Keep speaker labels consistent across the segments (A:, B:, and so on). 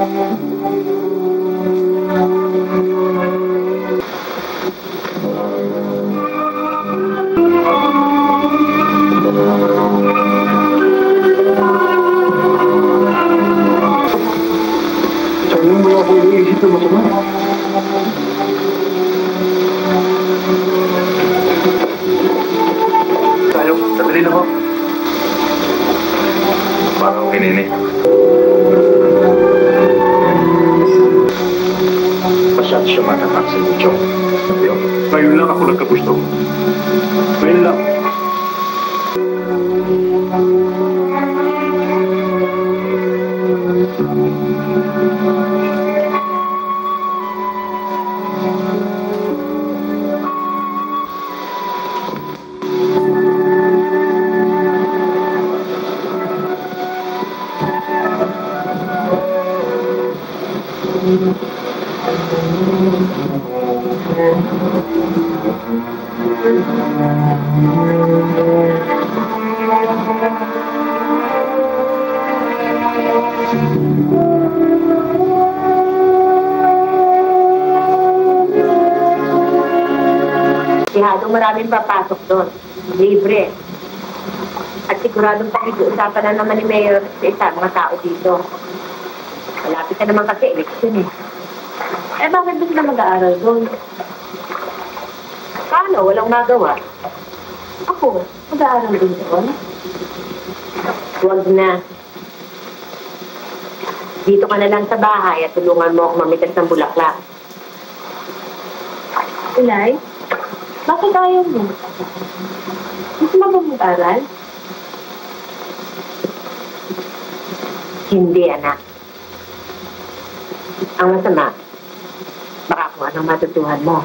A: Sayang wala akong iniisip na masama.
B: Tayo, sandali lang ako. Parang pinini.
A: Masyado siya matatak sa inyo.
B: Ngayon lang ako nagkagusto.
A: Ngayon lang.
C: Siguradong maraming papasok doon. Libre. At siguradong pag-iusapan na naman ni Mayor sa isa mga tao dito. Malapit na naman kasi eleksyon eh. Eh bakit ba sila mag-aaral doon? Paano? Walang magawa. Ako, mag-aaral din doon. Huwag na. Dito ka na lang sa bahay at tulungan mo ako mamitas ng bulaklak. Inay? Bakit ayaw mo? Gusto mo ba mag-aral? Hindi, anak. Ang masama, baka kung anong matutuhan mo.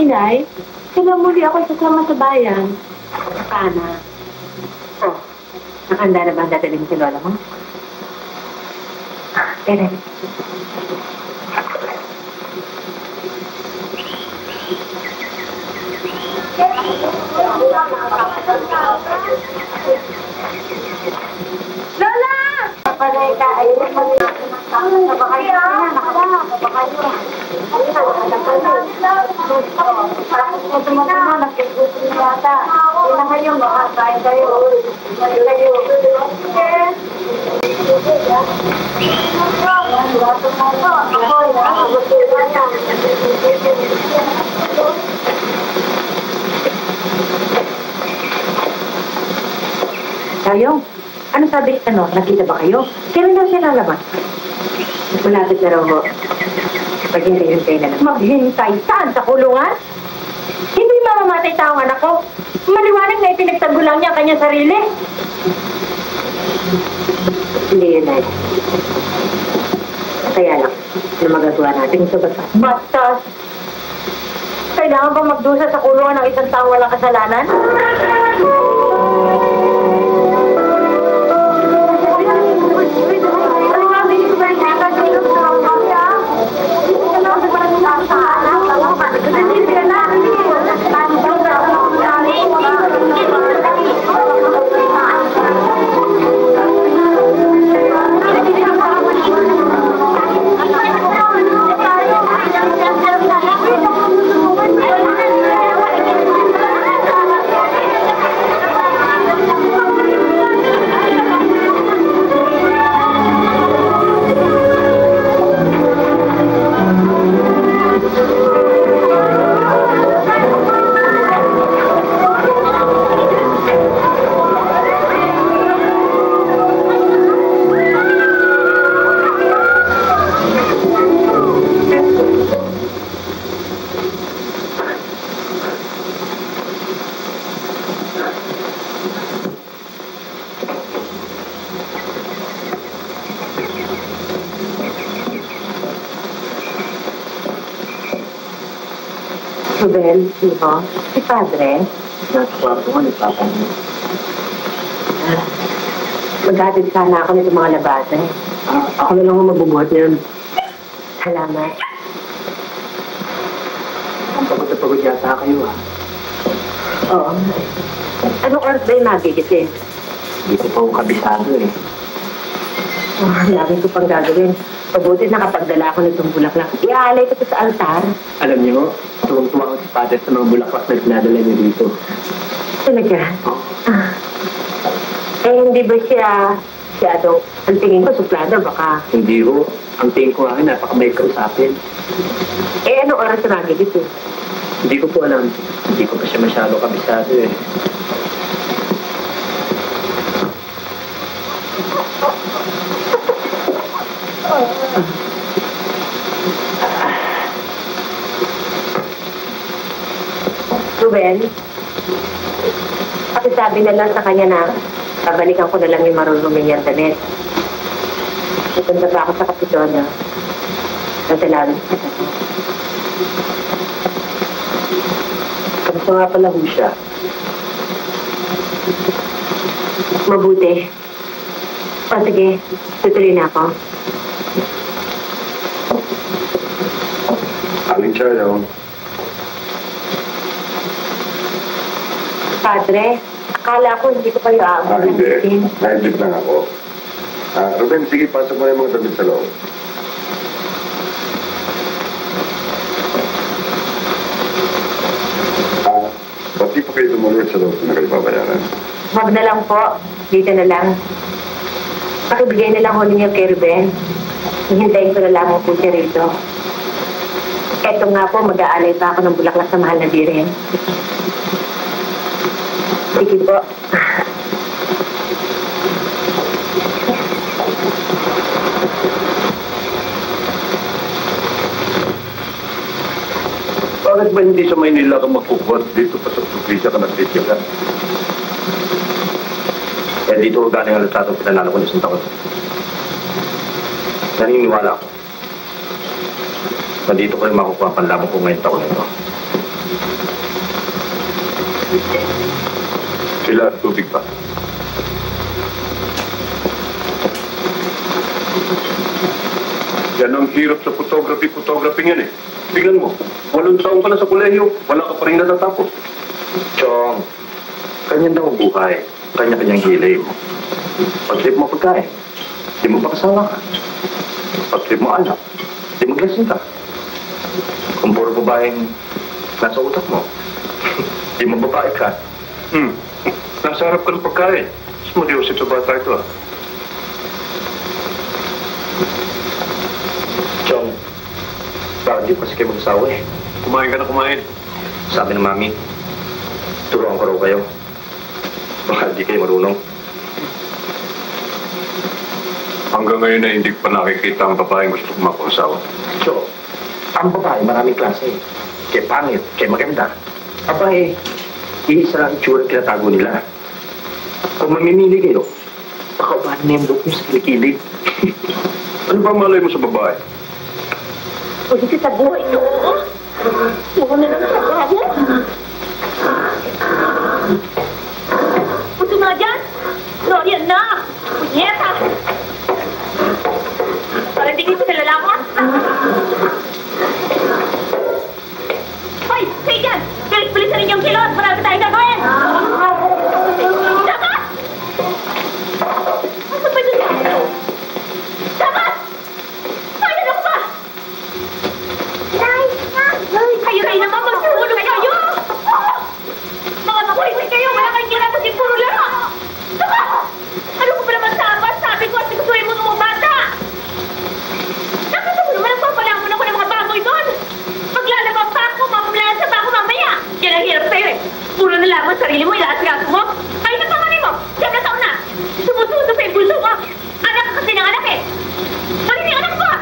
C: Inay, kailan muli ako sasama sa bayan? Sana. Oh, nakanda na ba ang dadaling si Lola mo? Eren. Lola! Kapalay ka ay napakayo na, napakayo. Parang tumatama, nagkikutin niyo yata. Hindi na kayo, makakain kayo. Hindi kayo. Tayo, ano sabi ka no? Nakita ba kayo? Kailan daw siya lalabas? Malapit na raw ho. Maghintay-hintay na lang. Maghintay? Saan? Sa kulungan? Hindi mamamatay tao ang anak ko. Maliwanag na ipinagtanggol lang niya ang kanyang sarili. Hindi yun ay. Kaya lang, ano magagawa natin sa batas? Batas? Kailangan ba magdusa sa kulungan ng isang taong walang kasalanan? Rubel, Iho, si Padre.
A: Nasa kwarto ko, nagpapa niyo.
C: Maghatid sana ako nito mga labasa eh.
A: Ako na lang ang magbubuhat niyan.
C: Salamat.
A: Ang pagod na pagod yata kayo,
C: Oo. Anong oras ba yung magigising?
A: Hindi ko pa ako kabisado eh.
C: Oh, ang dami ko pang gagawin. Pabuti nakapagdala ako nitong bulaklak. Iaalay ko ito sa altar.
A: Alam niyo, tuwang-tuwa ako si Father sa mga bulaklak na dinadala niyo dito.
C: Talaga?
A: Oh.
C: Ah. Eh, hindi ba siya masyadong, ang tingin ko, suplado, baka.
A: Hindi ho. Ang tingin ko nga, napaka may kausapin.
C: Eh, anong oras na magigising?
A: Hindi ko po alam. Hindi ko pa siya masyado kabisado eh.
C: Ruben, pakisabi na lang sa kanya na babalikan ko na lang yung marunong niyang damit. Pupunta pa ako sa Kapitolyo. Salamat.
A: Kamusta nga pala ho siya?
C: Mabuti. O sige, tutuloy na ako.
B: Aling Chayo.
C: Padre, akala ko hindi ko kayo aabot.
B: Hindi. Naibig lang ako. Ruben, sige, pasok mo yung mga damit sa loob. Ba't di pa kayo tumuloy sa loob na kayo babayaran?
C: Wag na lang po. Dito na lang. Pakibigay na lang ho ninyo kay Ruben. Hihintayin ko na lang po siya rito. Eto nga po, mag-aalay pa ako ng bulaklak sa mahal na birin. Sige po.
B: Bakit ba hindi sa Maynila ka magkukuha dito pa sa probinsya ka nag-video ka?
A: Kaya dito ko galing ang latado pinanalo ko ng isang taon. Naniniwala ako. Nandito ko rin makukuha ang panlabang ko ngayong taon na ito.
B: Sila at tubig pa. Yan ang hirap sa photography yan eh. Tingnan mo, 8 taon ka na sa kolehiyo, wala ka pa rin natatapos.
A: Chong, kanya daw ang buhay. Kanya-kanyang hilig. Pag-trip mo pagkain, di mo pakasawa ka. Pag-trip mo anak, di maglasing ka. Kung puro babaeng nasa utak mo, di mo babae ka.
B: Nasa harap ka ng pagkain. Mas mariusip sa bata ito ah.
A: Chong, bakit di pa kasi kayo mag-asawa eh?
B: Kumain ka na kumain.
A: Sabi ng mami, turuan ko raw kayo. Baka di kayo marunong.
B: Hanggang ngayon na hindi ko pa nakikita ang babaeng gusto kumapangasawa.
A: So, ang babae maraming klase. Kaya pangit, kaya maganda. Abay, iisa lang itsura ang tinatago nila. Kung mamimili kayo, baka ubahan na yung look nyo sa kilikili.
B: Ano ba malay mo sa babae?
C: Pwede sa buhay ko. Puro na lang sa bahay. Puto na dyan. Gloria na. Punyeta. Parang tingin ko sa lalaman. Hoy, say dyan. Bilis-bilis na rin yung kilot. Marami tayong gagawin. Dapat! Ano ba ito dyan? Dapat! Ayan ako ba? Kayo naman, magsuulog kayo! Mga makulit kayo, wala kayong ginagawa si puro laro! Dapat! Ano ko ba naman sabi ko at gustuhin mo ng mga bata! Nakita mo naman ang papalamon ako ng mga baboy doon! Maglalaba pa ako, mamamalayan pa ako mamaya! Yan ang hirap sa'yo eh! Puro na lamang sarili mo, ilaas-gaso mo! Ay, napamanay mo! Siyam na taon na! Sumusundo sa ibulso ko! Anak ka kasi ng anak eh! Maling anak ko ah!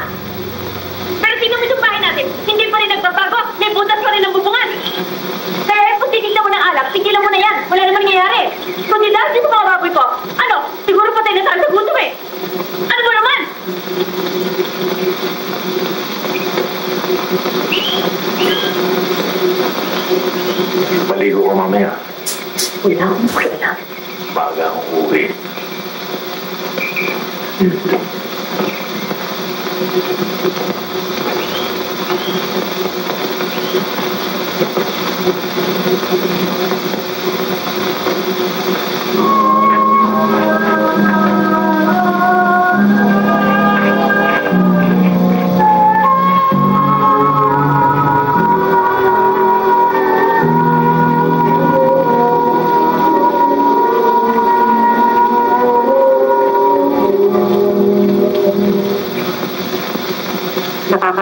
C: Pero tingnan mo itong bahay natin, hindi pa rin nagbabago, may butas pa rin ang bubungan. Kaya kung titignan mo ng alak, tigilan mo na yan, wala naman nangyayari. Kung di dahil sa mga baboy ko, ano, siguro patay na tayo sa gusto eh. Ano mo naman?
B: Maligo ka mamaya.
C: Wala akong pakialam.
B: Baga akong uwi.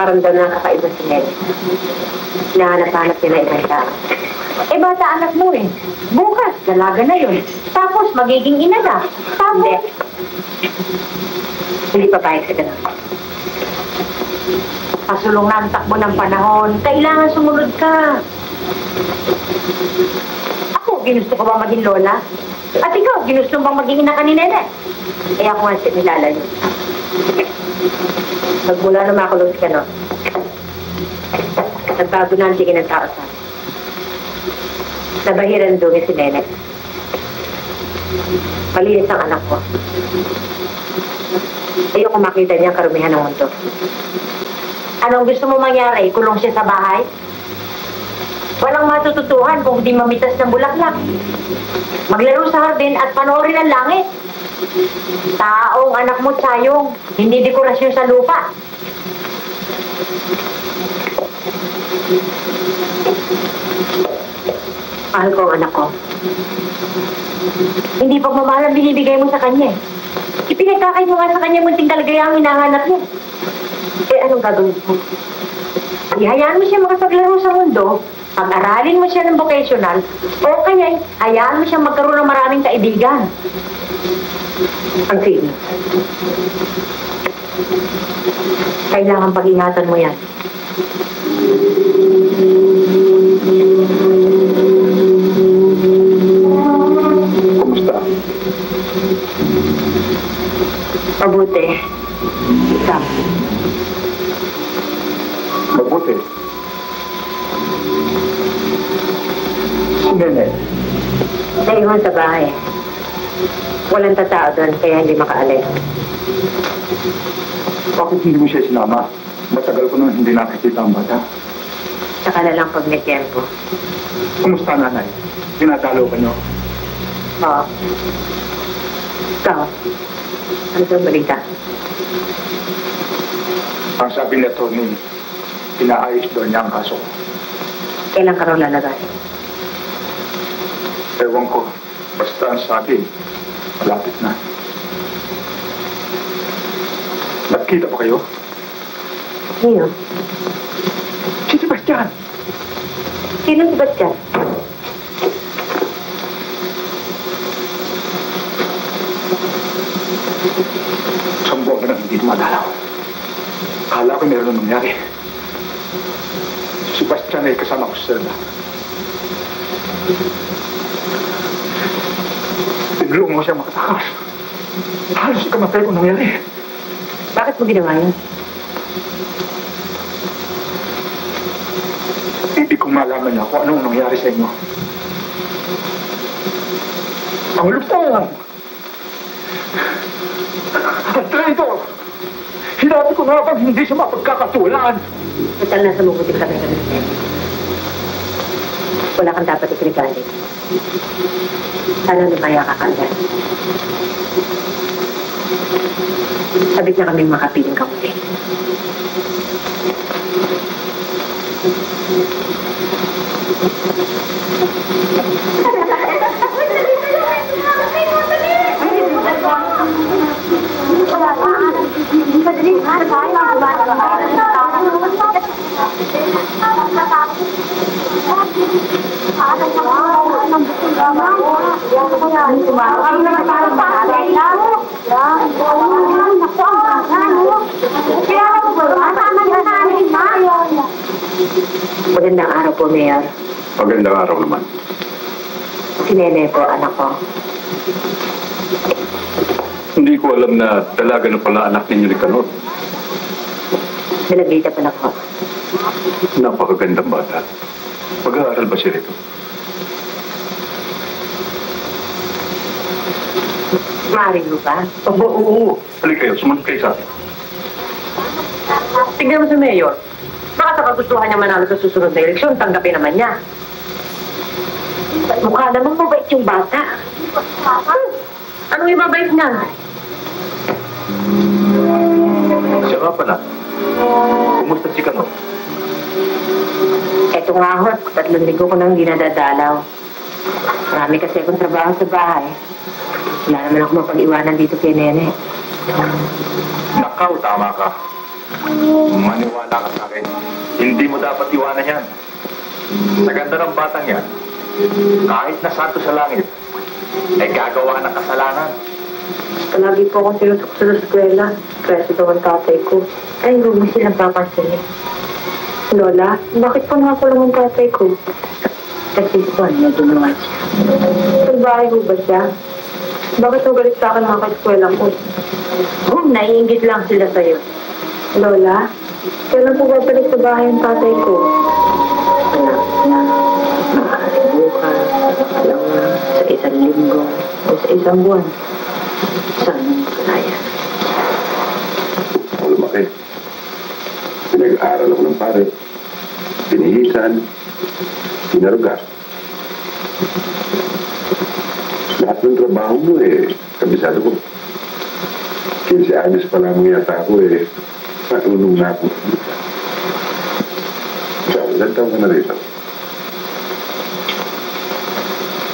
C: Nagkakaramdam ng kakaiba si Ned. Hinahanap-hanap nila ibang tao. Eh, bata anak mo eh. Bukas, dalaga na yun. Tapos, magiging ina na. Tapos... Hindi pa payag sa ganun. Pasulong na ang takbo ng panahon. Kailangan sumunod ka. Ako, ginusto ko ba maging lola? At ikaw, ginusto bang maging ina ka ni Nene? Eh, ako nga siya nilalayo. Magmula na makulong ka, no? Nagbago na ang tingin ng tao sa akin. Nabahiran doon si Nene. Malinis ang anak ko. Ayoko makita niya ang karumihan ng mundo. Anong gusto mo mangyari? Kulong siya sa bahay? Walang matututuhan kung di mamitas ng bulaklak. Maglaro sa hardin at panoorin ang langit. Taong anak mo, Chayong, hindi dekorasyon sa lupa. Mahal ko ang anak ko. Hindi pagmamahal ang binibigay mo sa kanya. Ipinagkakay mo nga sa kanya munting kalagayang hinahanap niya. Eh, anong gagawin mo? Ihayaan mo siya makapaglaro sa mundo, pag-aralin mo siya ng vocational, o kaya hayaan mo siya magkaroon ng maraming kaibigan. Ang sige. Kailangan pag-ingatan mo yan.
A: Kumusta?
C: Mabuti. Ikaw.
A: Mabuti. Si Nene.
C: Naiwan sa bahay. Walang tatao doon, kaya hindi makaalis.
A: Bakit hindi mo siya sinama? Matagal ko nang hindi nakikita ang bata.
C: Saka na lang pag may tempo.
A: Kumusta, nanay? Dinadalaw ka niyo?
C: Oo. Ikaw. Ano sa balita?
A: Ang sabi ni Tony, pinaayos doon niya ang kaso.
C: Kailan ka raw lalabas?
A: Ewan ko. Basta ang sabi, malapit na. Nagkita ba kayo?
C: Sino?
A: Si Sebastian!
C: Sino si Bastian?
A: Isang buwan ka nang hindi dumadalaw. Akala ko meron na nangyari. Si Sebastian ay kasama ko sa Selma. Tinulong mo siya makatakas. Halos ikamatay kung nangyari.
C: Bakit mo ginawa yun?
A: Hindi ko malaman niya kung anong nangyari sa inyo. Ang lupang! Ang traitor! Hinabi ko na bang hindi siya mapagkakatulan?
C: Total na sa mabuting kami kami. Wala kang dapat ikinigalit. Sana lumaya ka kagad. Sabit na kaming makapiling kamuti. Magandang araw po, Mayor.
B: Magandang araw naman.
C: Si Nene po, anak ko.
B: Hindi ko alam na dalaga na pala anak ninyo ni Kanot.
C: Nalagita pa na po.
B: Napakagandang bata. Mag-aaral ba siya rito?
C: Maaari mo ba?
B: Oo. Halika kayo, sumunod kayo sa akin.
C: Tignan mo si Mayor. Baka sa kagustuhan niya manalo sa susunod na eleksyon, tanggapin naman niya. Mukha namang mabait yung bata. Anong ibabait niyan?
B: Siya nga pala. Kumusta si Kanot?
C: Eto nga ho, 3 linggo ko nang hindi nadadalaw. Marami kasi akong trabaho sa bahay. Wala naman ako mapag-iwanan dito kay Nene.
A: Nakaw, tama ka. Maniwala ka sa akin. Hindi mo dapat iwanan yan. Sa ganda ng batang yan, kahit na santo sa langit, ay gagawa ng kasalanan.
C: Palagi po akong sinusukso sa eskwela. Preso daw ang tatay ko. Ay, huwag mo silang papansinin. Lola, bakit po nakakulong ang tatay ko? Kasi po, may ginawa siya. Salbahe ko ba siya? Bakit mo galit sa akin mga ka-eskwela ko? Naiingit lang sila sa'yo. Lola, kailan po babalik sa bahay ang tatay ko? Anak na, maaaring bukas, alam na, sa isang linggo, o sa isang buwan. Saan ang kaya?
B: Lumaki. Pinag-aaral ako ng pare. Pinihisan. Pinaruga. Lahat ng trabaho mo kabisado ko. 15 anos pa lamang yata ako marunong na ako. Ikaw, ilan taon ka na rito?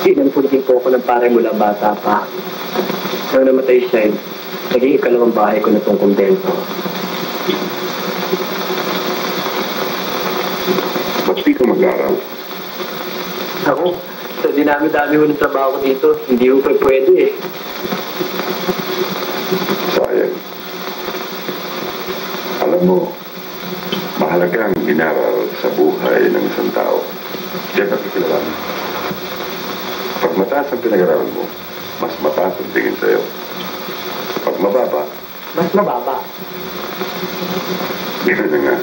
D: Inampun din po ako ng pare mula bata pa. Nang namatay siya, naging ikalawang bahay ko na itong kumbento.
B: Ba't di ka mag-aaral?
D: Ako, sa dinami-dami ko ng trabaho ko dito, hindi ko pa pwede eh.
B: Sayang. Alam mo, mahalaga ang inaral sa buhay ng isang tao. Diyan nakikilalan. Pag mataas ang pinag-aralan mo, mas mataas ang tingin sa'yo. Pag mababa,
D: Mas mababa.
B: gano'n na nga.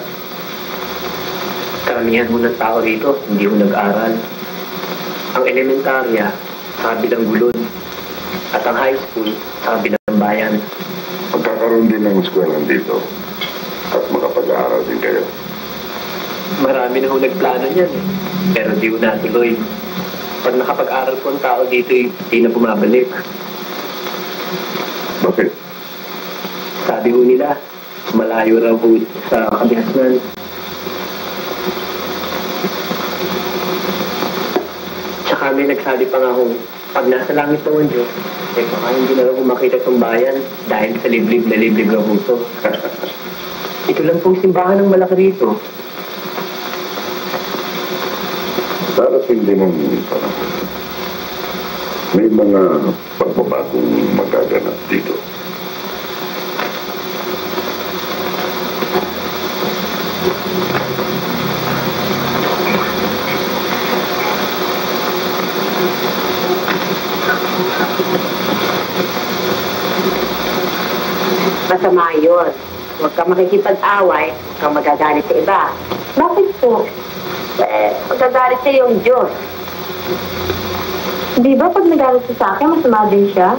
D: Karamihan mo ng tao rito, hindi ko nag-aral. Ang elementarya, sa kabilang gulod. At ang high school, sa kabilang bayan.
B: Magkakaroon din ng eskwelahan dito at makapag-aaral din kayo.
D: Marami na ho nagplano niyan eh. Pero di ko natuloy. Pag nakapag-aral po ang tao dito, hindi na bumabalik.
B: Bakit?
D: Sabi ho nila, malayo raw po sa kabihasnan. Tsaka may nagsabi pa nga ho, pag nasa langit daw ang Diyos, baka hindi na raw ho makita itong bayan dahil sa liblib na liblib raw ho ito. Ito lang pong simbahan ng malaki rito.
B: Darating din ang panahon. May mga pagbabagong magaganap dito.
C: Masama yun. Huwag ka makikipag-away, huwag kang magagalit sa iba. Bakit po? Magagalit sa yung Diyos. Di ba pag nagalit siya sa akin, masama din siya?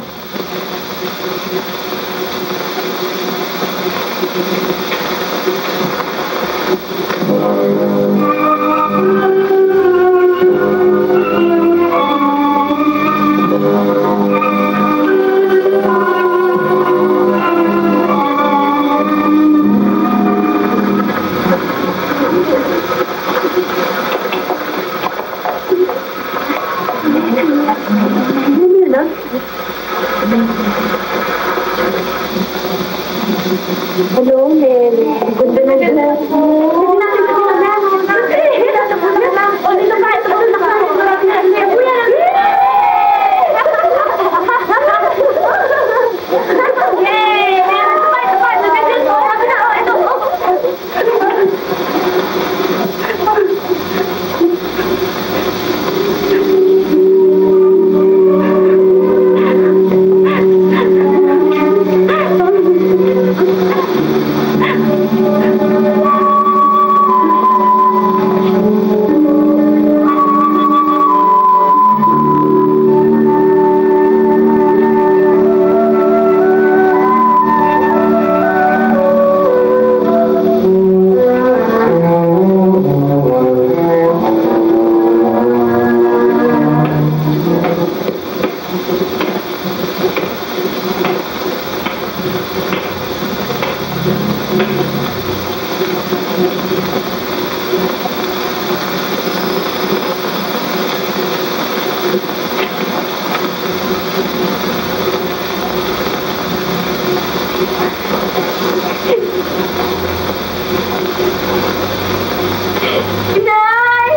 C: Hello, Mary. Ganda na ganda. Inay!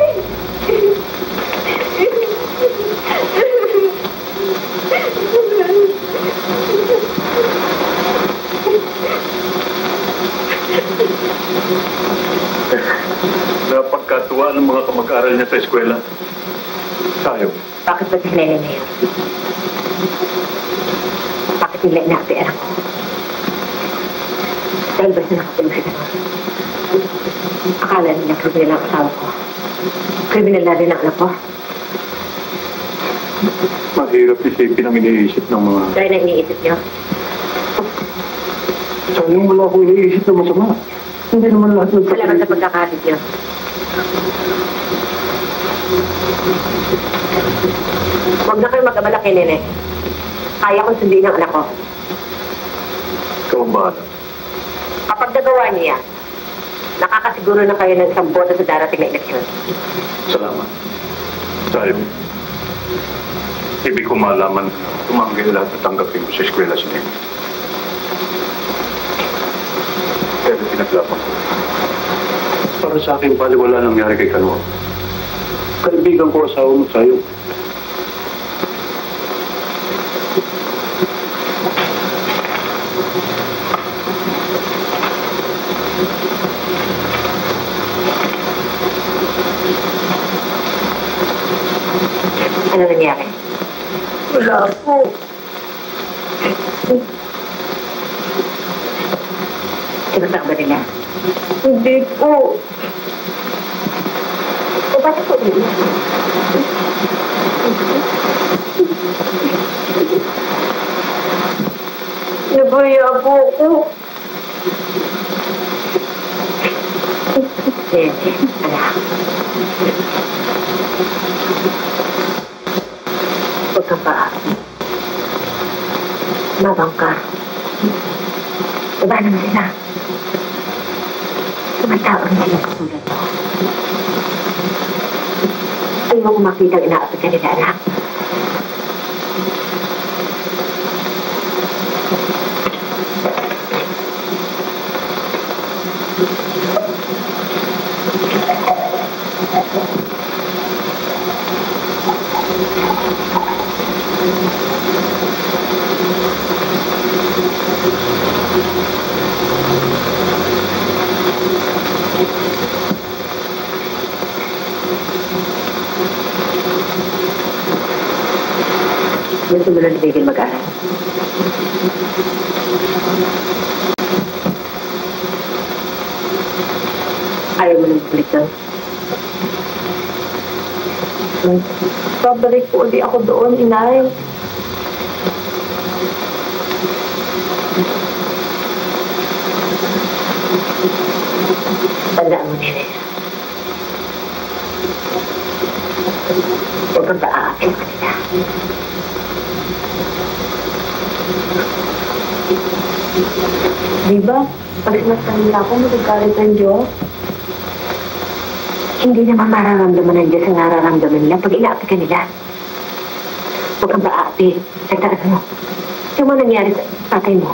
A: Napagkatuwa ng mga kamag-aral niya sa eskwela. Tayo.
C: Bakit ba si Nene na yun? Bakit nila inaapian ako? Dahil ba siya nakatulog sa akala nila kriminal ang asawa ko. Kriminal na rin ang anak ko.
A: Mahirap isipin ang iniisip ng mga...
C: Dahil na iniisip niyo.
A: Sayang wala akong iniisip na masama. Hindi naman lahat ng...
C: Salamat sa pagkakasit niyo. Huwag na kayo mag-abala kay Nene. Kaya kong sundin ang anak ko.
A: Ikaw ang bahala.
C: Kapag nagawa niya, nakakasiguro na kayo ng isang boto sa darating na eleksyon.
A: Salamat. Tayo. Ibig ko malaman, tumanggi lahat at tanggapin ko sa eskwela si Nene. Pero pinaglapan ko. Para sa akin, paliwala nangyari kay Kanwa. Kaibigan ko asawa mo sa'yo.
C: Ano nangyari?
A: Wala po.
C: Sinasaka ba nila?
A: Hindi po.
C: O bakit po nila?
A: Nabaya po ako.
C: Anak. Huwag kang paaapi. Mabang ka. Iba naman sila. Mga tao rin sila katulad mo. Ayaw ko makita ang inaapit ka nila, anak. Gusto mo lang tigil mag-aral. Ayaw mo nang balik doon.
E: Babalik po ulit ako doon, inay.
C: Tandaan mo, Nene. Huwag kang paaapi sa kanila.
E: Diba? Pag sinastan nila ako, magagalit ng Diyos.
C: Hindi naman mararamdaman ng Diyos ang nararamdaman nila pag inaapi ka nila. Huwag kang paaapi. Tagtaan mo. Yung mga nangyari sa tatay mo.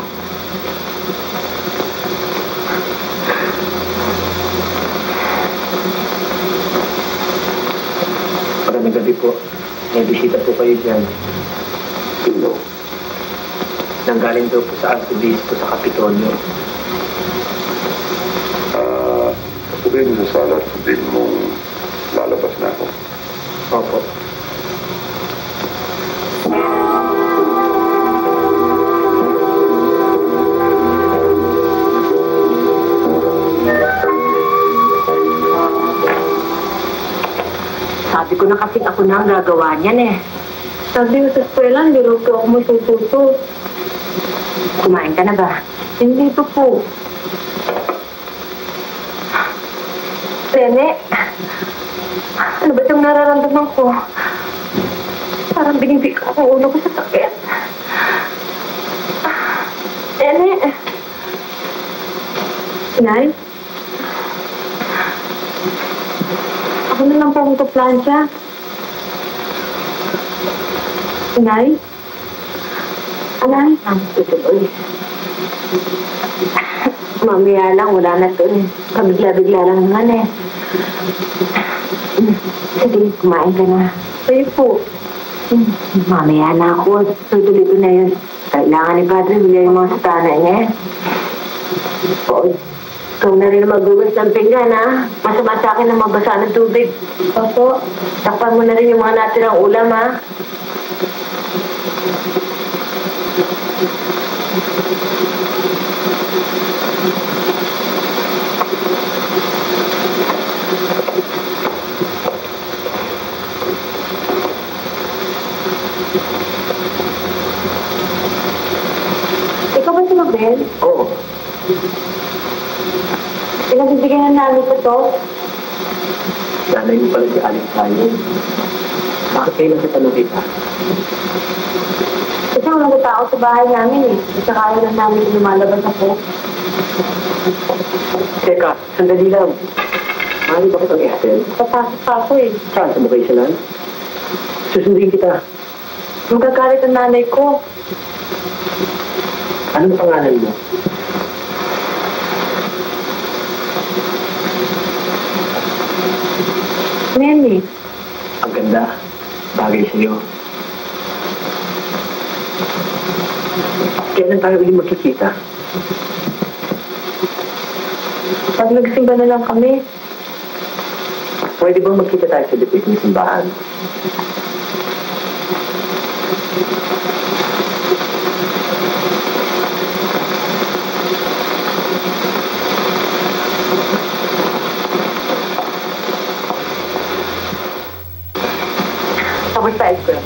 D: Magandang gabi po. May bisita po kayo dyan.
B: Sino?
D: Nanggaling daw po sa Arsobispo sa Kapitolyo.
B: Sabihin mo sa sala at sabihin mong lalabas na ako.
D: Opo.
C: Sabi ko na kasing ako na ang gagawa niyan eh.
E: Sabi ko sa eskwela, hindi rin po ako masusuto.
C: Kumain ka na ba?
E: Hindi pa po.
C: Rene, ano ba itong nararamdaman ko? Parang binibig ako ang ulo ko sa sakit. Rene,
E: Inay? Ako na lang po ang kaplansya. Inay? Inay?
C: ang tutuloy. Mamaya lang, wala na to eh. Kabigla-bigla lang naman eh. Sige, kumain ka na.
E: Kayo po.
C: Mamaya na ako. Tutuloy ko na yun. Kailangan ni Padre, bilhin yung mga satana niya. Oo. Ikaw na rin magugas ng pinggan, ha? Masama sa akin na mabasa ng tubig.
E: Opo.
C: Takpan mo na rin yung mga natirang ulam, ha?
E: Ikaw ba si Mabel?
D: Oo.
E: Pinagbibigyan na namin ko to.
D: Nanay mo pala si Alex tayo. Bakit kayo lang sa nakita?
E: Kasi walang tao sa bahay namin eh. At saka ayaw lang namin lumalabas ako.
D: Teka, sandali lang. Mali ba kitang i-attend?
E: Papasok pa ako eh.
D: Saan? Sa vocational? Susundin kita.
E: Magagalit ang nanay ko.
D: Anong pangalan mo?
E: Nenny,
D: Ang ganda. Bagay sa'yo. Kailan tayo ulit magkikita?
E: pag nagsimba na lang kami,
D: Pwede bang magkita tayo sa dipit ng simbahan?
C: Tapos sa school.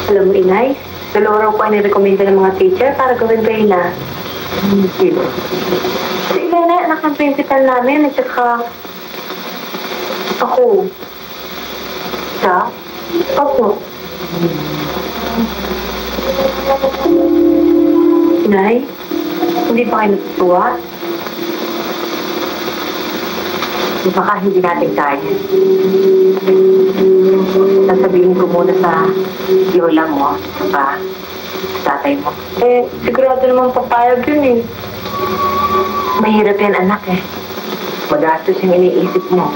C: Alam mo, Inay, dalawa raw po ay nirekomenda ng mga teacher para gawin kayo na.
D: Sino?
E: si Elena, anak ng principal namin, at saka ako.
C: Sa?
E: Opo.
C: Inay, hindi pa kayo natutuwa? Baka hindi natin kaya. Sasabihin ko muna sa lola mo, sa tatay mo.
E: Eh, sigurado naman papayag yun eh.
C: Mahirap yan, anak eh. Magastos yung iniisip mo.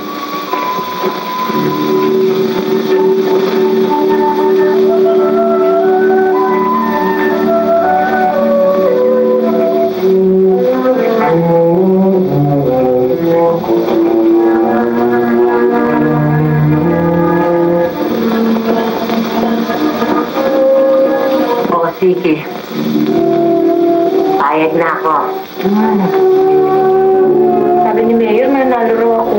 C: O, sige. Payag na ako.
E: Sabi ni Mayor, mananalo raw ako.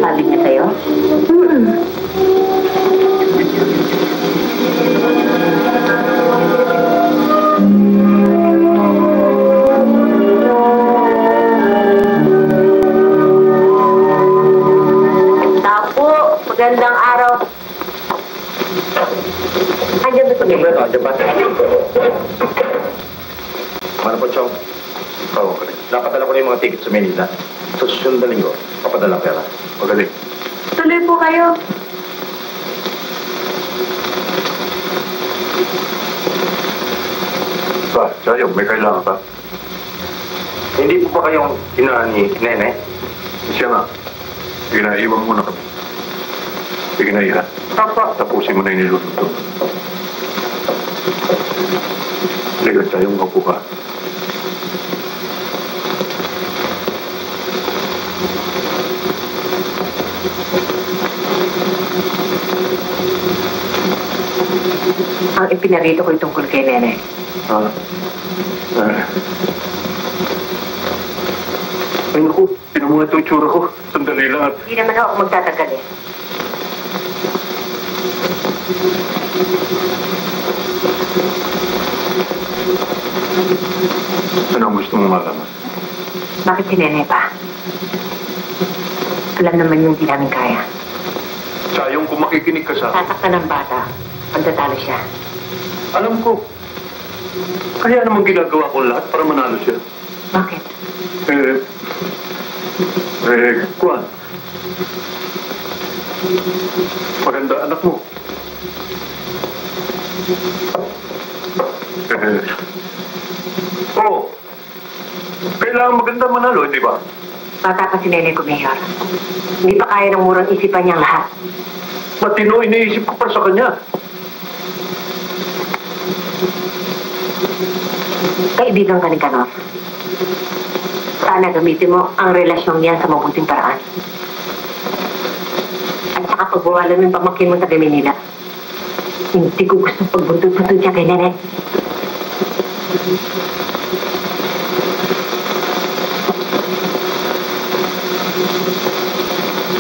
C: Sabi niya sa'yo? Tao po, magandang araw. Andiyan ba si
A: Andiyan ba
C: Mayor?
A: ito? Andiyan ba? Ano po, Chong? Oo, okay. Napadala ko na yung mga ticket sa Manila. Sa susunod na linggo, papadala ang pera. Magaling.
E: Tuloy po kayo.
A: Ba, Chayo, may kailangan ka? Hindi po ba kayong ina ni Nene? Siya nga. Ginaiwan mo na kami. Sige na, Iha. Tapa. Tapusin mo na yung niluluto. Sige, Chayo, maupo ka.
C: Ang ipinarito ko tungkol kay Nene.
A: Ah. Ay, naku. Tinan mo nga itong itsura ko. Sandali lang at...
C: Hindi naman ako magtatagal eh.
A: Ano ang gusto mong malaman?
C: Bakit si Nene pa? Alam naman yung di namin kaya.
A: Sayong kung makikinig ka sa akin.
C: Tatakta ng bata, pagtatalo siya.
A: Alam ko. Kaya naman ginagawa ko lahat para manalo siya.
C: Bakit?
A: Kuan. Maganda anak mo. Oo. Kailangan maganda manalo, di ba?
C: Bata pa si Nene ko, Mayor. Hindi pa kaya ng murang isipan niyang lahat.
A: Matino iniisip ko para sa kanya.
C: Kaibigan ka ni Kanor. Sana gamitin mo ang relasyon niya sa mabuting paraan. At saka pagbawalan mo yung pamangkin mo sa Manila. Hindi ko gusto pagbuntod-buntod siya kay Nene.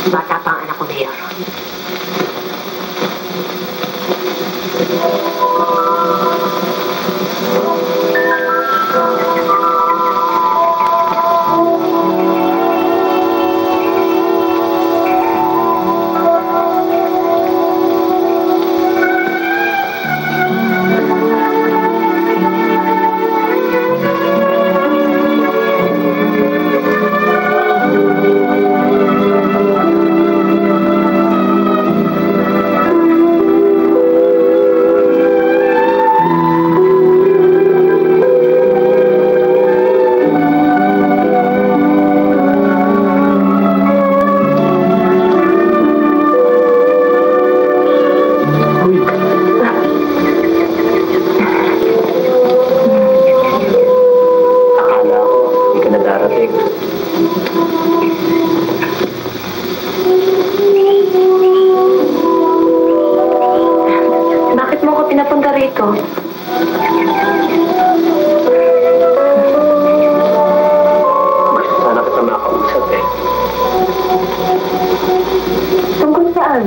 C: Bata pa ang anak ko, Mayor.
D: Akala ko, hindi ka na darating.
E: Bakit mo ko pinapunta rito?
D: Gusto sana kita makausap eh.
E: Tungkol saan?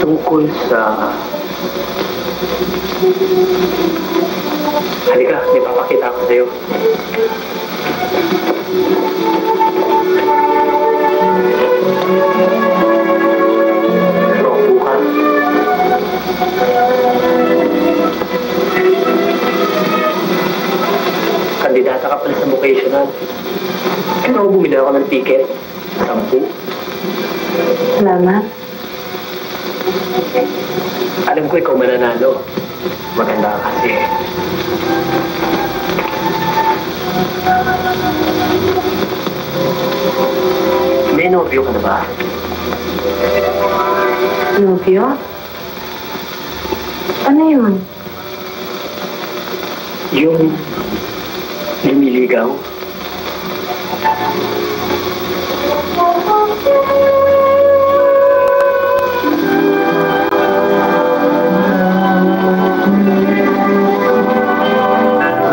D: Tungkol sa... Halika, may papakita ako sa'yo. Maupo ka. Kandidata ka pala sa vocational. Kaya ako bumili ako ng ticket. 10.
E: Salamat.
D: Alam ko ikaw mananalo. Maganda ka kasi. May nobyo ka na ba?
E: Nobyo? Ano yun?
D: Yung lumiligaw?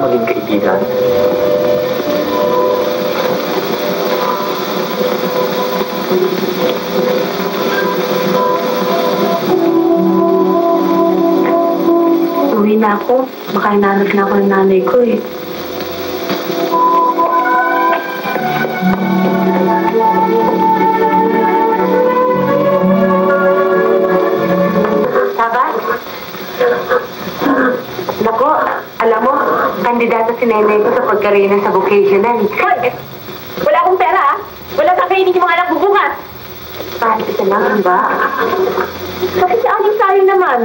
D: Maging kaibigan.
E: Uwi na ako. Baka hinanap na ako ng nanay ko eh.
C: Sabas? Nako, alam mo, kandidato si Nene ko sa pagkarina sa vocational.
E: Hoy! Wala akong pera ah! Wala kakainin yung mga anak bubukas!
C: Kahit isa lang ba?
E: Kasi sa aning sayang naman.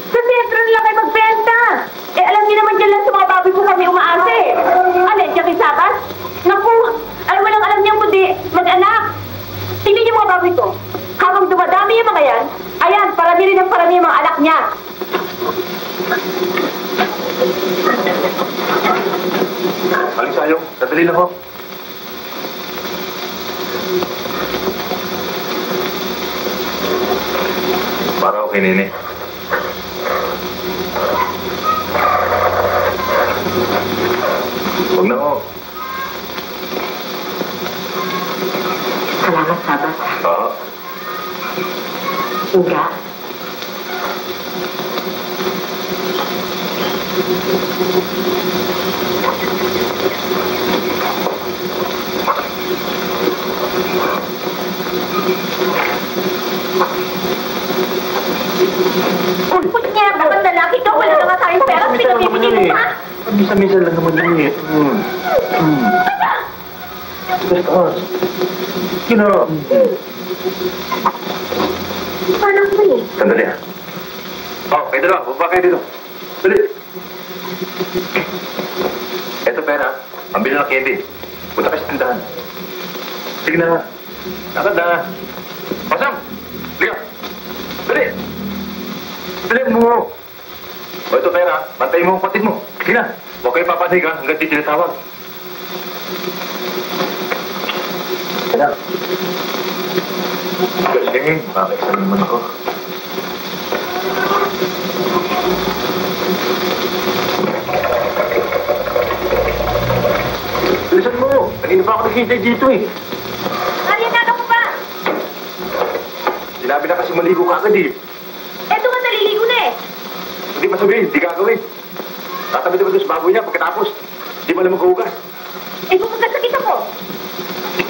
E: Sa sentro nila kayo magbenta. Eh alam niyo naman dyan lang sa mga baboy po kami umaase. Alin, dyan kay Sabas? Naku, ay walang alam niyang kundi mag-anak. Tingnan niyo mga baboy ko. Habang dumadami yung mga yan, ayan, parami rin ang parami yung mga anak niya.
A: Aling sayong, dadali lang ako. Para okay, Nene. Huwag na ako.
C: Salamat, Sabas.
A: Oo.
C: Inga.
E: Uy, niya, bakit lalaki ka? Wala na nga tayong pera. Pinabibigay mo pa.
A: Minsan-minsan lang naman yun eh. Basta, you know,
E: Paano ko eh?
A: sandali ah. Oh, kayo dalawa, baba kayo dito. Dali. Eto pera, pambili ng candy. Punta ka sa tindahan. Sige na. Lakad na. Pasang! Liga! Dali! Dali mo! O ito pera, bantayin mo ang patid mo. Sige na. Huwag kayo papanig ha, hanggang di tinatawag. Kaya. Galing, makakisa naman ako. Bilisan mo! Kanina pa ako naghihintay dito eh.
E: Nalinano ko ba?
A: Sinabi na kasi maligo ka agad eh.
E: Eto nga, naliligo na eh.
A: Hindi pa sabihin, hindi gagawin. Tatabi naman doon sa baboy niya pagkatapos. Hindi mo naman kahugas.
E: Eh, kung magkasakit ako.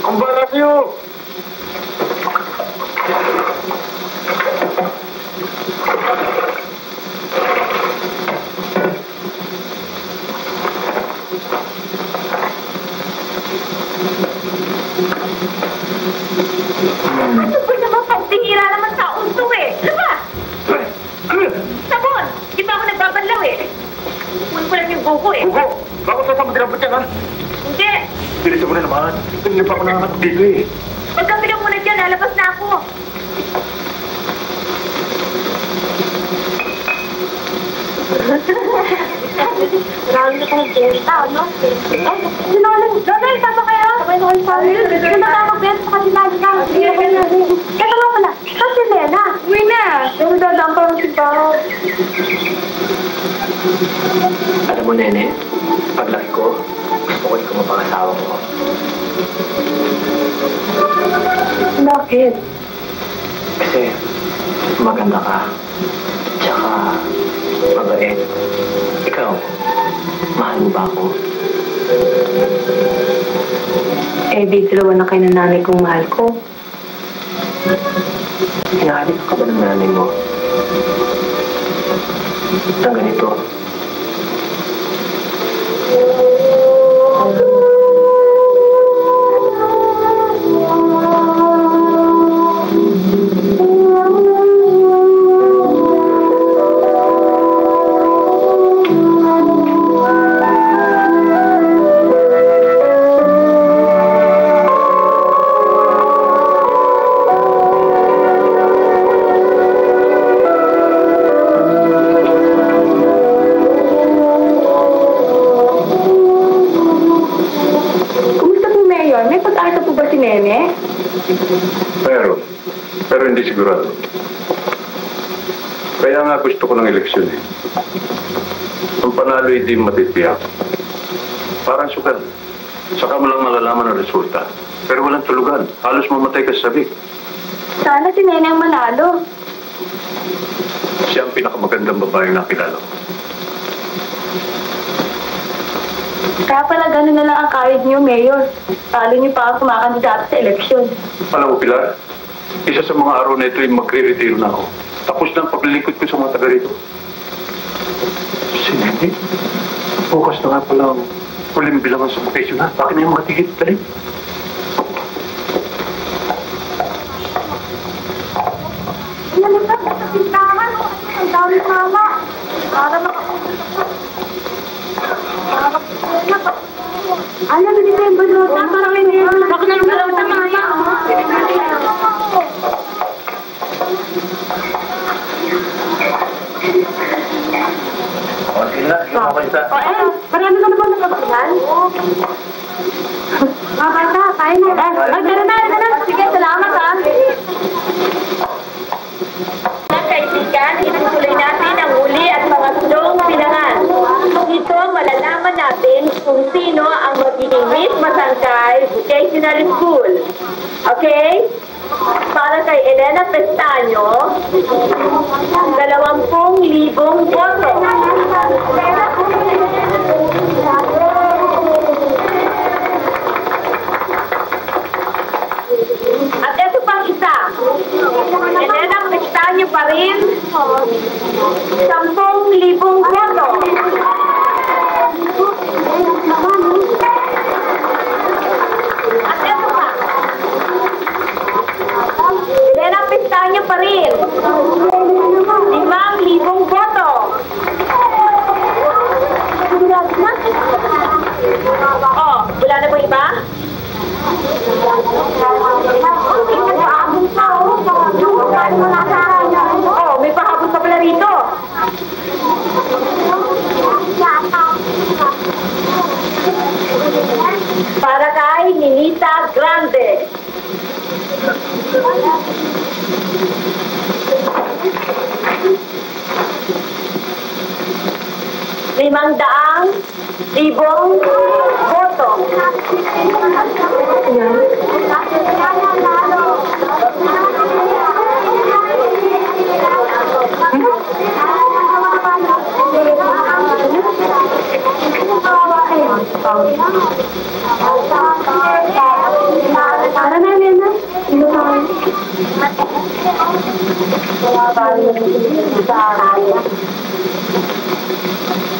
A: Ang bala sa'yo!
E: Ano ba naman pagtihira naman sa unto eh? Ano ba?
A: Ano yun?
E: Sabon! Di ba ako nagbabanlaw eh? Kunin ko lang yung buko eh.
A: Hugo! Bakit sasama din ang putyan ha?
E: Hindi!
A: Bilisan mo na naman. Kanina pa ako nangangat dito eh.
E: Magkapi lang muna dyan, lalabas na ako. Marami na kong benta, ano? Lola, tama kayo? Sabay na kayo sa amin. Hindi na tayo magbenta sa kanila na. Ito nga pala, saan si Lena? Uwi na. Yung dadaan pa lang si Pao.
D: Alam mo, Nene, paglaki ko, gusto ko ikaw mapangasawa ko.
E: Bakit?
D: Kasi maganda ka. Tsaka mabait. Ikaw, mahal mo ba ako?
C: Eh, di dalawa na kayo ng nanay kong mahal ko.
D: Hinahalik ka ba ng nanay mo? Ang ganito.
C: Kumusta po, Mayor? May pag-asa po ba si Nene?
B: Pero hindi sigurado. Kaya nga gusto ko ng eleksyon eh. Ang panalo hindi matitiyak. Parang sugal. Saka mo lang malalaman ang resulta. Pero walang tulugan. Halos mamatay ka sa sabik.
C: Sana si Nene ang manalo.
B: Siya ang pinakamagandang babaeng nakilala ko.
C: Kaya pala gano'n na lang ang kahit niyo, Mayor. Talo niyo pa ako kumakandidato sa eleksyon.
B: Alam mo, Pilar, isa sa mga araw na ito ay magre-retiro na ako. Tapos na ang paglilingkod ko sa mga taga rito. Sige, bukas na nga pala ang huling bilangan sa vocation ha. Bakit na yung makatigit? Dali.
E: Nalipad ka sa tindahan, oh. Ang dami mama. Para makapunta ko. Alam mo, di ba yung balota? Parang hindi yung bakit na yung balota, mama?
A: O, sige na. Sige na kayo sa...
E: Marami ka naman nakapagyan? Mga bata, kain na. Ay, tara na. Sige, salamat ha. Mga kaibigan, itutuloy natin ang uli at mga sulong pinangan. Ito, malalaman natin kung sino ang magiging Miss Masangkay Vocational School. Okay? Para kay Elena Pestaño, 20,000 boto. At ito pang isa. Elena Pestaño pa rin, 10,000 boto. At ito pa. Elena Pestaño pa rin, 5,000 boto. Oh, wala na ba iba? Para kay Ninita Grande. ₱500,000 boto. Para na, Nena.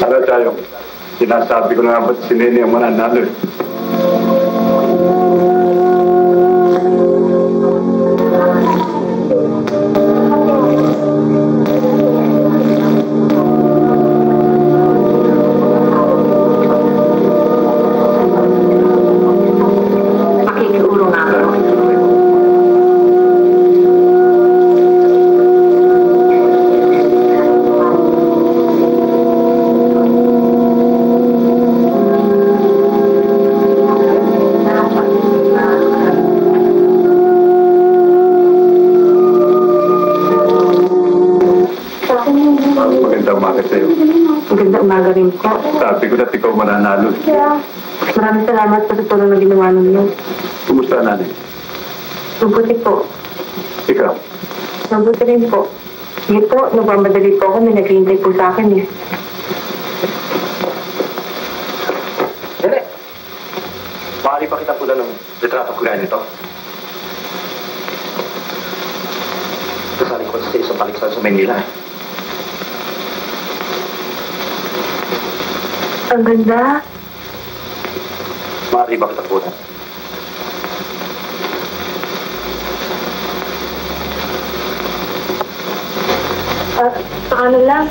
A: Para tayo. Sinasabi ko na nga ba't si Nene ang mananalo eh.
C: Makikiulo nga ako.
A: Magandang umaga sa'yo.
C: Maganda umaga rin po.
A: Sabi ko na ikaw mananalo eh.
C: Maraming salamat sa tutulong na ginawa ninyo.
A: Kumusta nanay?
C: Mabuti po.
A: Ikaw?
C: Mabuti rin po. Sige po, nagmamadali po ako. May naghihintay po sa akin eh.
A: Nene! Maaari pa kitang pula ng litrato ko ganito? Kasali ko sa isang paliksan sa Manila eh.
C: Ang ganda.
A: Maaari ba kitang pula?
C: Ano lang?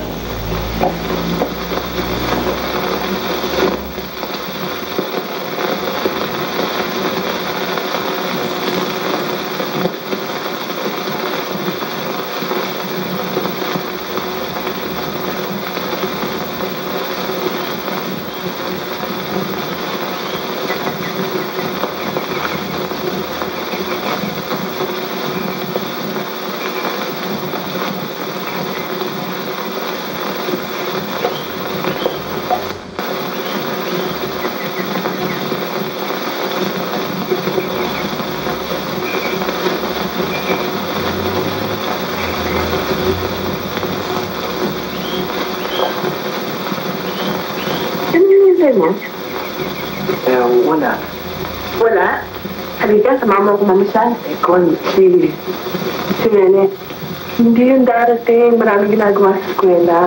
C: mo?
A: Wala.
C: Wala? Halika, sumama ko mamasyal. Si Nene. Hindi yung darating. Maraming ginagawa sa eskwela.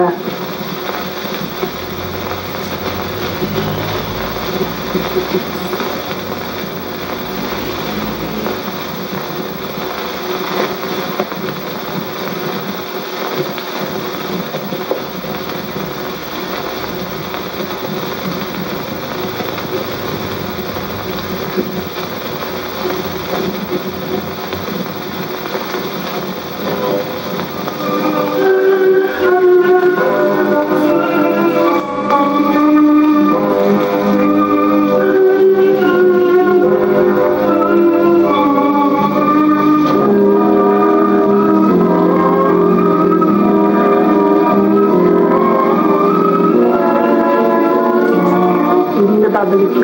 C: Babalik ko.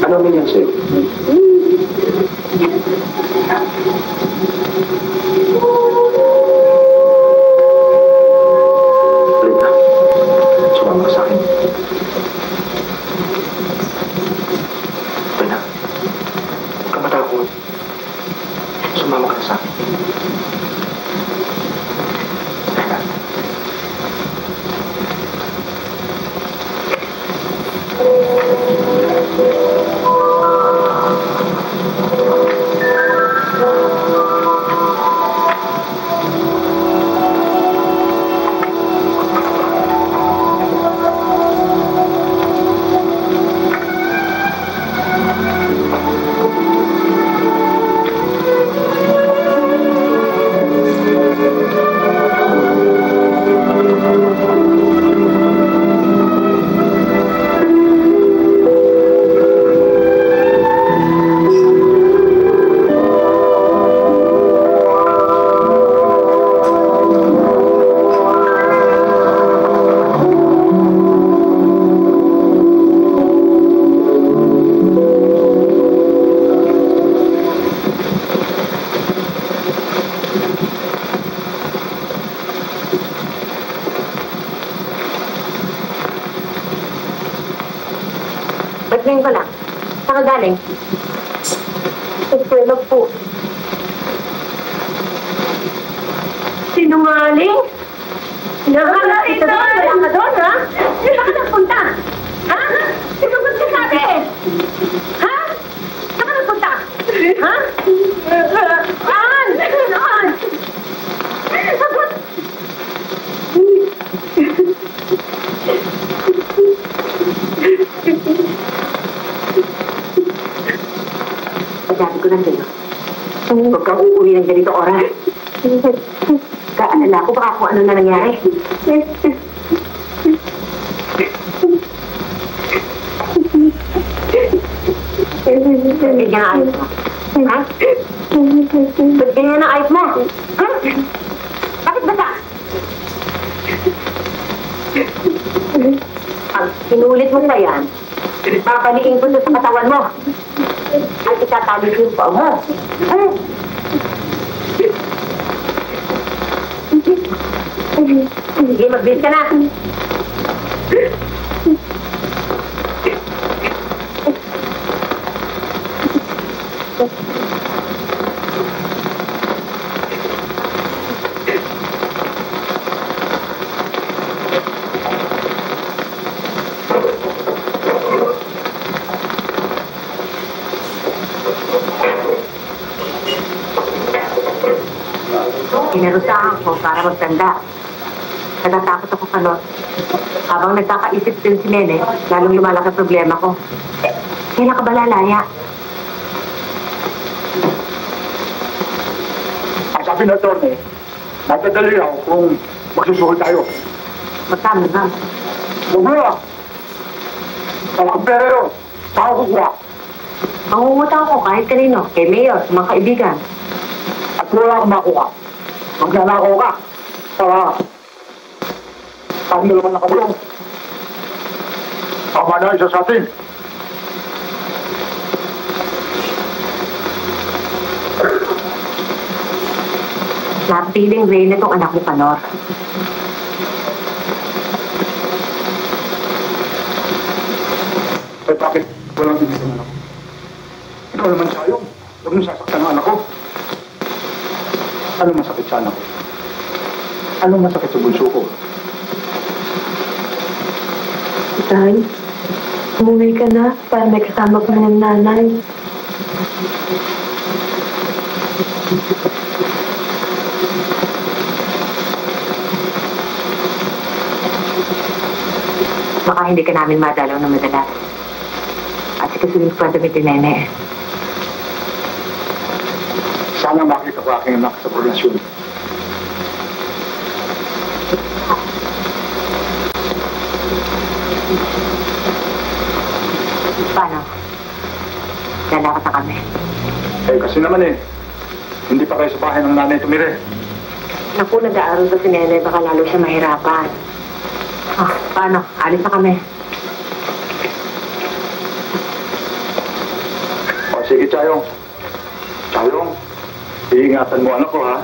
A: Ano naman yan sa'yo? Halika. Sumama ka sa akin. Halika. Huwag ka matakot. Sumama ka na sa akin. Halika.
C: galing?
E: Eskwela po. Sinungaling?
C: Nakakalala ito doon. Wala ka doon, ha? Saan ka nagpunta? Ha? Sino ba sinasabi? Ha? Saan ka nagpunta? Ha? Saan? Saan? Sagot! Sabi ko lang sa'yo, huwag kang uuwi ng ganito oras. Kaalala ko baka kung ano na nangyari. Bigyan ng ayos mo. Ha? Bigyan ng ayos mo. Ha? Bakit basa? Pag sinulit mo pa yan, papaliin ko sa katawan mo. At itatali ko yung paa mo. Ha? Sige, mag-bis ka na. Inarusahan ko para magtanda. Natatakot ako sa lot. Habang nagkakaisip din si Nene, lalong lumalaki ang problema ko. Kailan ka ba lalaya?
A: Ang sabi na Tony, nagdadali ako kung magsusuhol tayo.
C: Magkano na?
A: Huwag mo na! Ang pera yun, saan ako kukuha?
C: Mangungutang ako kahit kanino, kay Mayor, sa mga kaibigan.
A: At wala akong makuha. Magnanakaw ka. Saan mo naman nakabulong? Tama na isa sa atin.
C: Napiling Reyna itong anak mo, Panor.
A: Eh bakit walang ibig ang anak ko? Ikaw naman sayong. Huwag mong sasaktan ang anak ko. Anong masakit sa anak ko? Anong masakit sa bunso ko?
E: Tay, umuwi ka na para may kasama ko ng nanay.
C: Baka hindi ka namin madalaw na madalas. At sikasunin ko pa damit ni Nene.
A: Sana makita ko aking anak sa relasyon.
C: Paano? Lalakot na kami.
A: Eh kasi naman hindi pa kayo sa bahay ng nanay tumire.
C: Naku, nag-aaral pa si Nene, baka lalo siya mahirapan. Paano? Alis na kami.
A: O sige, Chayong. Chayong, iingatan mo anak ko, ha?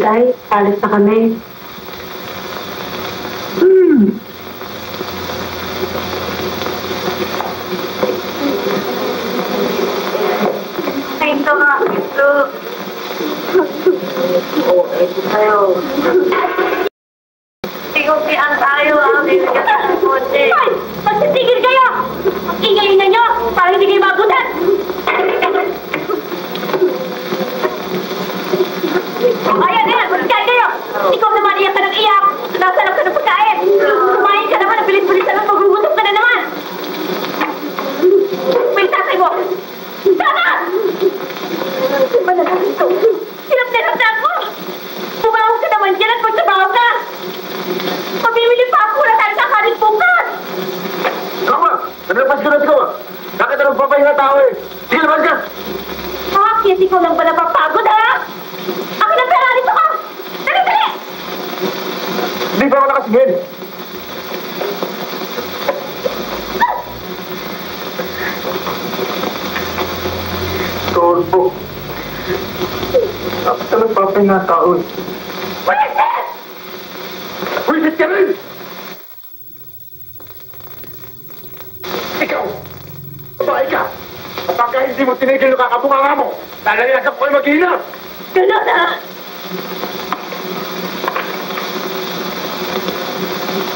E: Tay, alis na kami.
C: Ito nga, ito. Ito tayo. Tigong-tian tayo, bibigyan tayo ng konti.
E: Tay, magsitigil kayo! Mag-ingay na nyo para hindi kayo mabutan! Ayan, magkain kayo! Ikaw naman iyak ka ng iyak! Nasalap ka ng pagkain! Kumain ka naman, bilis-bilisan at maghugutom ka na naman! May tatay mo! Sana! Ano ba na lang ito? Hirap na ako! Bumawag ka naman dyan at magtrabaho ka! Pamimili pa ako na tayo sa kanin bukas!
A: Kama! Naglapas ka na ikaw, ha? Bakit anong papahinga tao, eh? Sige, labas ka!
E: Bakit ikaw lang ba napapagod, ha? Akin ang pera nito ka! Dali, dali!
A: Hindi pa ako nakasingin. Turbo. Bakit ka nagpapahinga tao, eh?
E: Wisit!
A: Wisit ka rin!
B: Kapag hindi mo tinigil yung kakabunganga mo, lalayasan ko kayo mag-ina!
E: Gano'n na!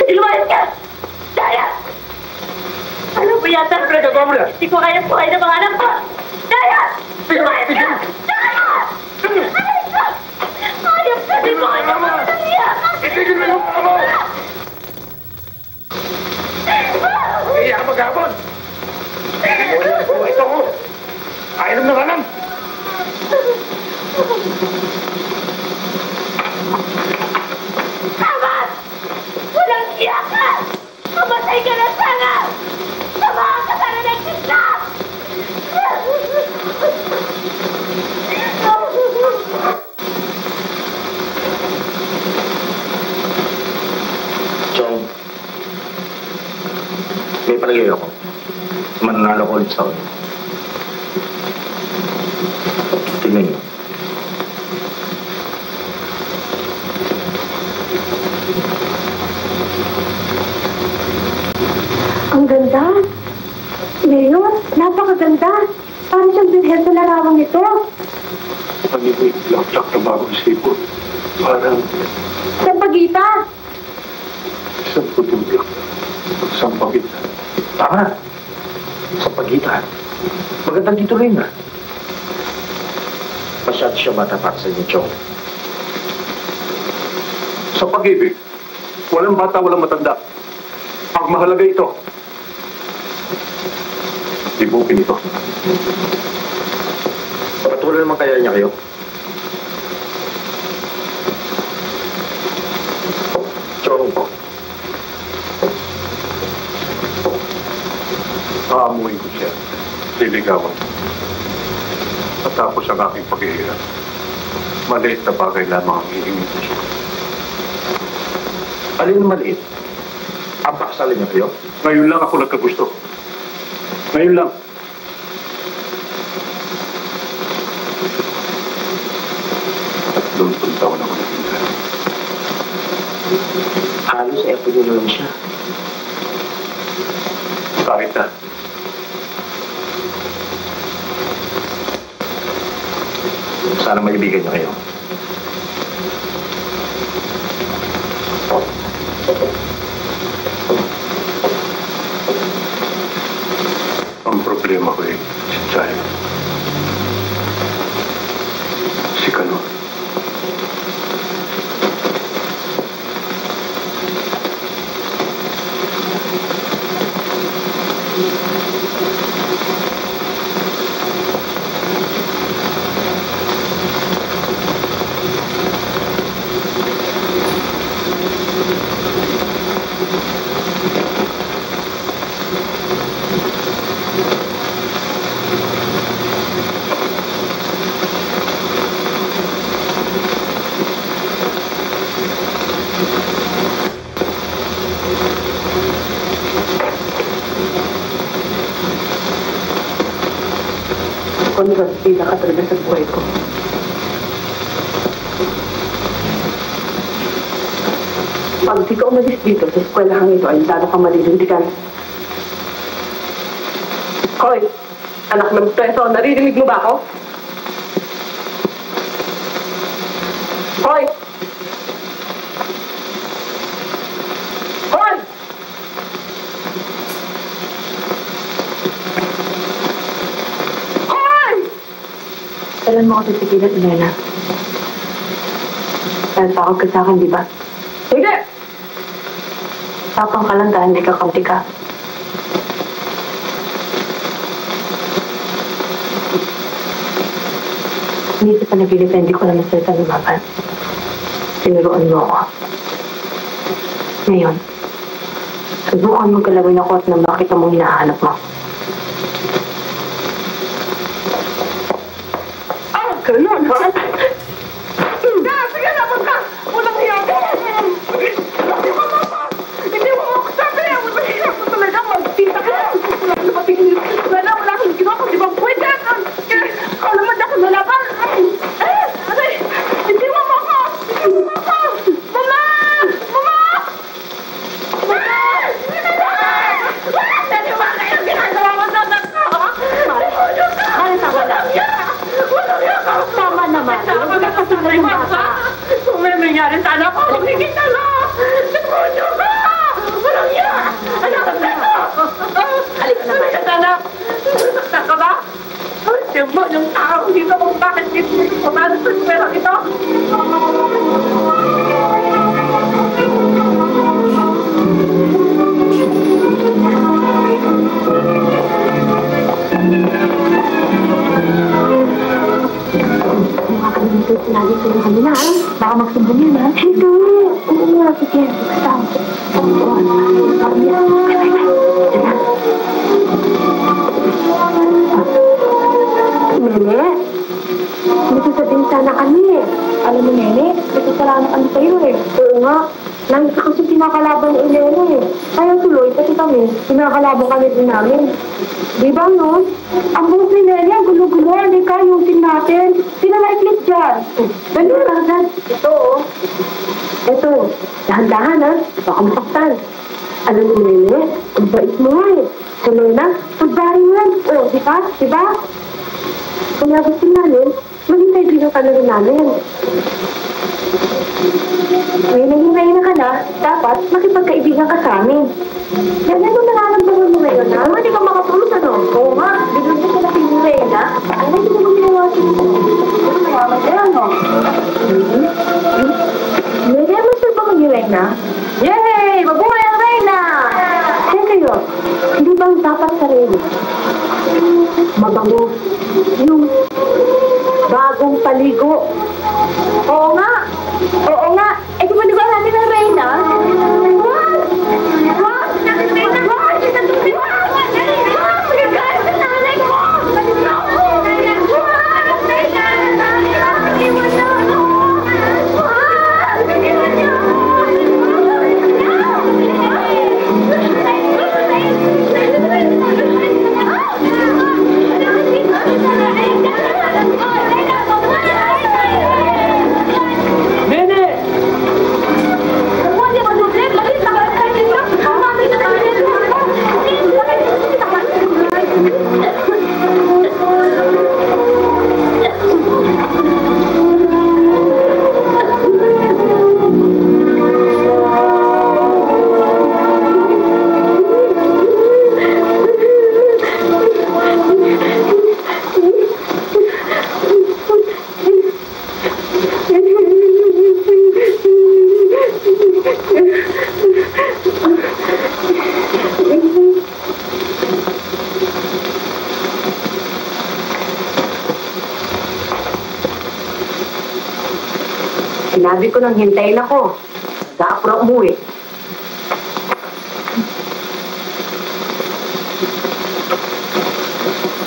E: Lumayas ka! Daya! Alam mo yata,
B: Pinagagawa mo yan!
E: hindi ko kaya buhay ng mga anak ko! Daya! Lumayas ka! Daya! Aray ko! Ayop ka! Di mo kaya mananiyak!
B: Itigil mo yung mga mo! Iiyak mag-hapon! Ito ko! Kainom na kanan!
E: Tama! Walang iyak ka! Mamatay ka na sana! Samahan ka sana ng kisla!
A: Chong, may palagay ako. Mananalo ko ulit sa akin. Tingnan niyo.
C: Ang ganda. Ngayon, napakaganda. Parang siyang bilhin sa larawang ito.
B: Pag-ibig, lak-lak na bagong sipon. Parang
C: Sa pagita.
B: isang puting blak. Isang pagitan.
A: Tama. Sa pagitan. Magandang dito rin na. Masyado siya bata para sa inyo, Chong.
B: Sa pag-ibig, walang bata, walang matanda. Ang mahalaga ito. Ibukin ito.
A: Patuloy naman kaya niya kayo. Chong,
B: Aamuin ko siya. Liligawan. At tapos ang aking paghihirap. Maliit na bagay lamang ang hihingin ko siya.
A: alin maliit? Ang paksalan niya kayo?
B: Ngayon lang ako nagkagusto. Ngayon lang. Tatlong taon ako naghinda.
A: Halos effort niyo lang siya.
B: Kahit na.
A: Sana maibigan niyo kayo.
B: Ang problema ko si Chay. Si Kanor.
C: Kontrastida ka talaga sa buhay ko. Pag di ka umalis dito sa eskwelahang ito, ay lalo ka malilindigan. Hoy! Anak ng preso, naririnig mo ba ako? Hoy! Hoy! Hoy! Kailan mo ako titigilan, Elena? Dahil takot ka sa akin, di ba? Hindi! Tapang ka lang dahil may kakamti ka. Hindi sa panaginip, hindi ko naman salita lumaban. Tinuruan mo ako. Ngayon, subukan mong galawin ako at nang bakit mo hinahanap mo. Ah, ganun, ha? Sige, labag ka! Walang hiya ka! Hindi mo ako sabi! Walang hiya ko talaga! Magtinta ka! Wala na patigil! Wala kang ginawa ko! Di ba pwede? Kala mo ako nalaban! Aray! Hindi mo ako! Hindi mo ako! Mama! Mama! Mama! Ano ba kayo ginagawa mo sa anak ko?
E: mo ng tao dito kung bakit dito pumasok sa eskwela ito.
C: Ito, sinabi ko yung kanila, ha? Baka magsumbong yun, ha? Ito! Oo nga, sige. Basta. Nene, may sasabihin sana kami eh. Alam mo, Nene, may kasalanan kami sa'yo eh. Oo nga. Lagi ka kasi pinakalaban ni Elena eh. Kaya tuloy, kasi kami, pinakalaban kami din namin. Di ba, no? Ang buhok ni Nelly, ang gulo-gulo, hindi ka ayusin natin. Pinalaiklit dyan. Dali lang, Dad. Ito, oh. Ito, dahan-dahan, ha? Baka masaktan. Alam mo, Nelly, ang bait mo nga eh. Si Lena, pagbahay mo yan. Oh, di ba? Di ba? Kaya gusto namin, maging kaibigan ka na rin namin. May nahihinayin ka na, dapat makipagkaibigan ka sa amin. Yan, ano nararamdaman mo ngayon, ha? Hindi ka makatulog, ano? Oo nga, biglang ka na pinirayin, ha? Ano, hindi ko maginawa sa'yo. Ano, namamataya, no? May gusto ba mag-irek na? Yay! Mabuhay ang Reyna! Kaya kayo, hindi bang dapat sa Reyna? Mabango. Yung bagong paligo. Oo nga! Oo nga! Eh, di ba natin ang Reyna? What? What? What? Magagalit sa nanay ko! Sinabi ko nang hintayin ako. Sa-apro mo eh.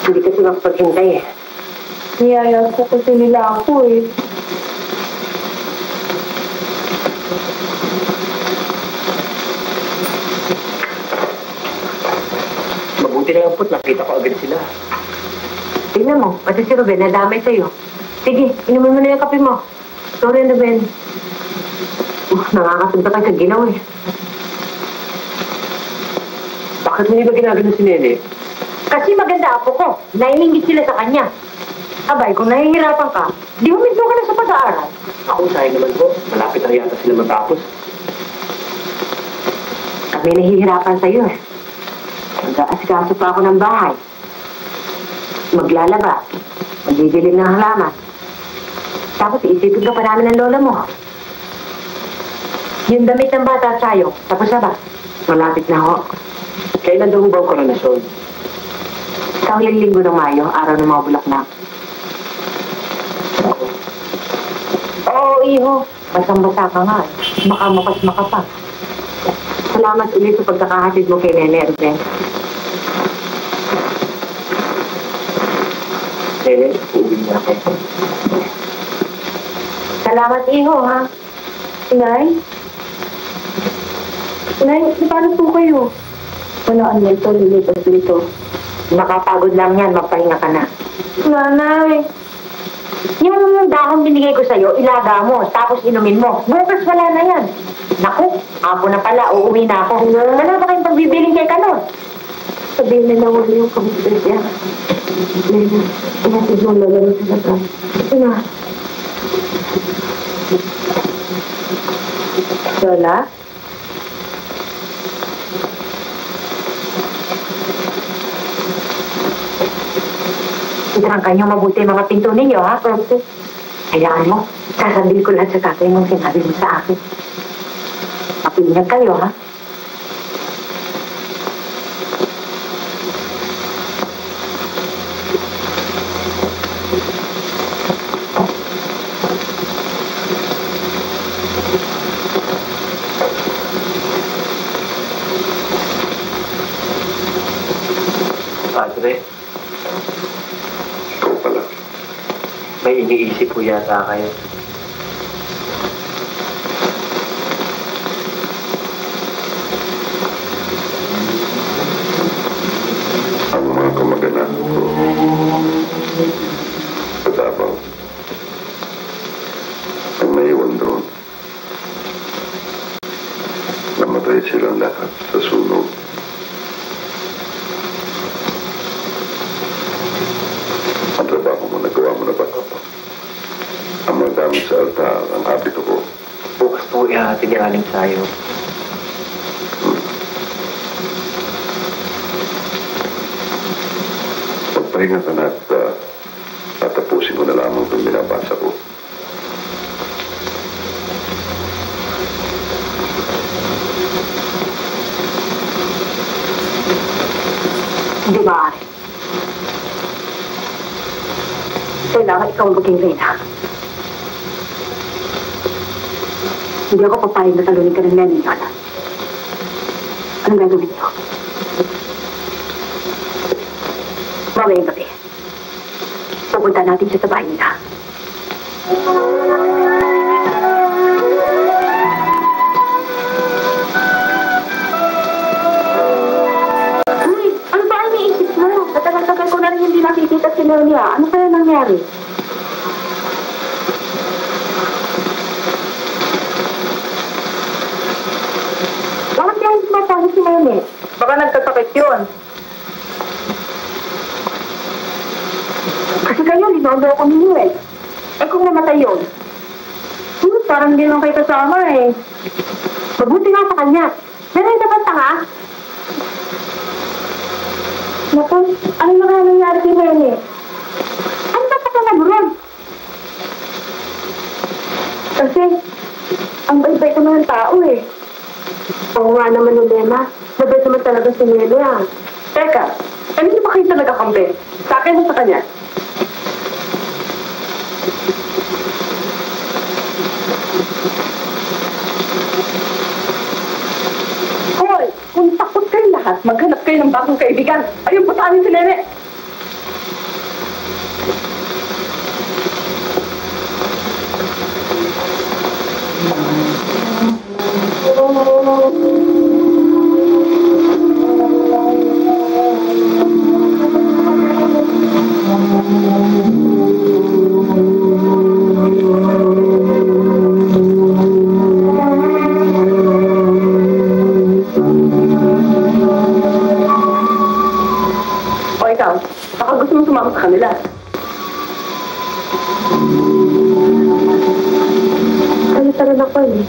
C: Hindi kasi makapaghintay eh. Niyaya ko kasi nila ako eh.
D: Mabuti na lang po't nakita ko agad sila.
C: Tingnan mo, pati si Ruben nadamay sa'yo. Sige, inumin mo na yung kape mo. Sorry, Ruben. Nakakasunta ka sa ginaw eh.
D: Bakit mo ba ginagano si Nene?
C: Kasi maganda apo ko. Naiingit sila sa kanya. Abay, kung nahihirapan ka, di humidlo ka na sa pag-aaral.
D: Ako, sayang naman po. Malapit na yata sila matapos.
C: Kami nahihirapan sa'yo eh. Mag-aasikaso pa ako ng bahay. Maglalaba. Magdidilim ng halaman. Tapos iisipin ka pa namin ng lola mo. Yung damit ng bata sa'yo, tapos na ba? Malapit na ako.
D: Kailan daw ba ang koronasyon?
C: Sa huling linggo ng Mayo, araw ng mga bulaklak. Oo, iho. Basang-basa ka nga. Baka mapasma ka pa. Salamat ulit sa pagkakahatid mo kay Nene, Ruben.
D: Nene, uuwi na ako.
C: Salamat, iho, ha? Inay? Inay, paano po kayo? Wala, Anel, ito, lilipas dito. Nakapagod lang yan, magpahinga ka na. Nanay! Yung dahon binigay ko sa'yo, ilaga mo, tapos inumin mo. Bukas wala na yan. Naku, apo na pala, uuwi na ako. Wala ba kayong pagbibiling kay Kanon? Sabihin na nawala yung kamusta siya. Lena, ihatid mo lalaro sa labas. Ito na. Lola? Itrangkan niyo mabuti mga pinto ninyo, ha? Okay. Hayaan mo, sasabihin ko lahat sa tatay mong sinabi mo sa akin. Mapinyag kayo, ha?
D: Padre,
B: Ikaw pala.
D: may iniisip po yata kayo.
B: Ang mga kamag-anak ko sa Davao ang naiwan doon. Namatay silang lahat sa sunog. Ang trabaho mo, nagawa mo na ba? Ang mga gamit sa altar, ang habit ko.
D: Bukas po ihati ni Aling Sayo.
B: Magpahinga ka na at tatapusin ko na lamang itong binabasa ko.
C: Hindi maaari. Kailangan ikaw ang maging reyna. Hindi ako papayag na talunin ka ng Lenny, Yola. Anong gagawin niyo? Mamayang gabi. Pupunta natin siya sa bahay nila. Uy, ano ba ang iniisip mo? Matagal-tagal ko na rin hindi nakikita si Leonia. Ano kaya nangyari? Bakit kaya hindi masabi si Nene? Baka nagkasakit yun. Kasi kayo, linondo ako ninyo eh. Eh kung namatay yun? Parang hindi lang kayo kasama eh. Mabuti nga sa kanya. Nanay naman tanga. Naku, ano na nga nangyari kay Nene? Ano ba sa ron? Kasi, ang bait-bait naman ng tao eh. Oo nga naman yung Lema. Mabait naman talaga si Nene ah. Teka, ano ba kayo talaga kampi? Sa akin o sa kanya? Hoy, kung takot kayo lahat, maghanap kayo ng bagong kaibigan. Ayun po sa amin si Nene. O ikaw, baka gusto mo sumama sa kanila. Kaya tara na ko eh.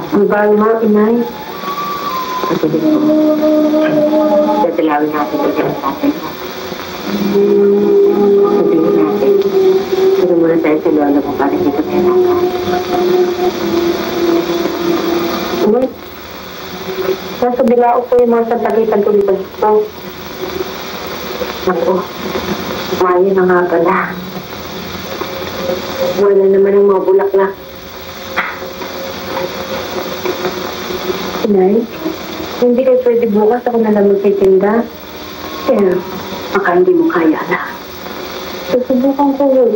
C: Ang bahay mo, inay. Pagdating mo, dadalawin natin ito sa atin. Sabihin natin, pero muna tayo sa lolo mo para dito tayo natin. Inay, nasa bilao ko yung mga santagitan tulipan ko. Naku, mayo na nga pala. Wala naman ang mga bulaklak. Inay, Hindi kayo pwede bukas ako na lang magtitinda. Pero, baka hindi mo kaya na. Susubukan ko yun.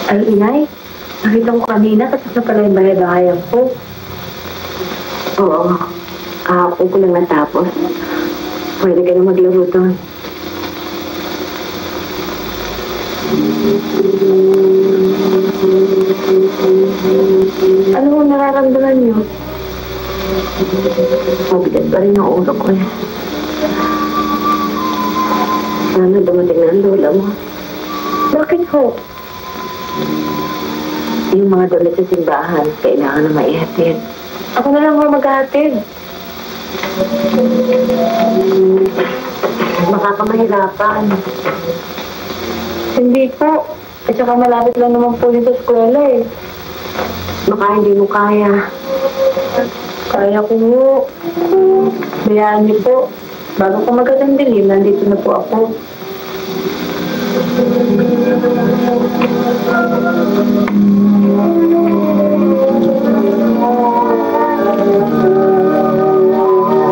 C: Ay, inay. Nakita ko kanina tapos na pala yung bahay-bahayan ko. Oo. Kahapon ko lang natapos. Pwede ka na maglaro doon. Ano mo nararamdaman niyo? Mabigat pa rin ang ulo ko eh. Sana dumating na ang lola mo. Bakit ho? Yung mga damit sa simbahan, kailangan na maihatid. Ako na lang ho maghahatid. Baka ka mahirapan. Hindi po. At saka malapit lang naman po sa eskwela eh. Baka hindi mo kaya. Kaya ko mo. Bayaan niyo po. Bago ko magandang dilim, nandito na po ako.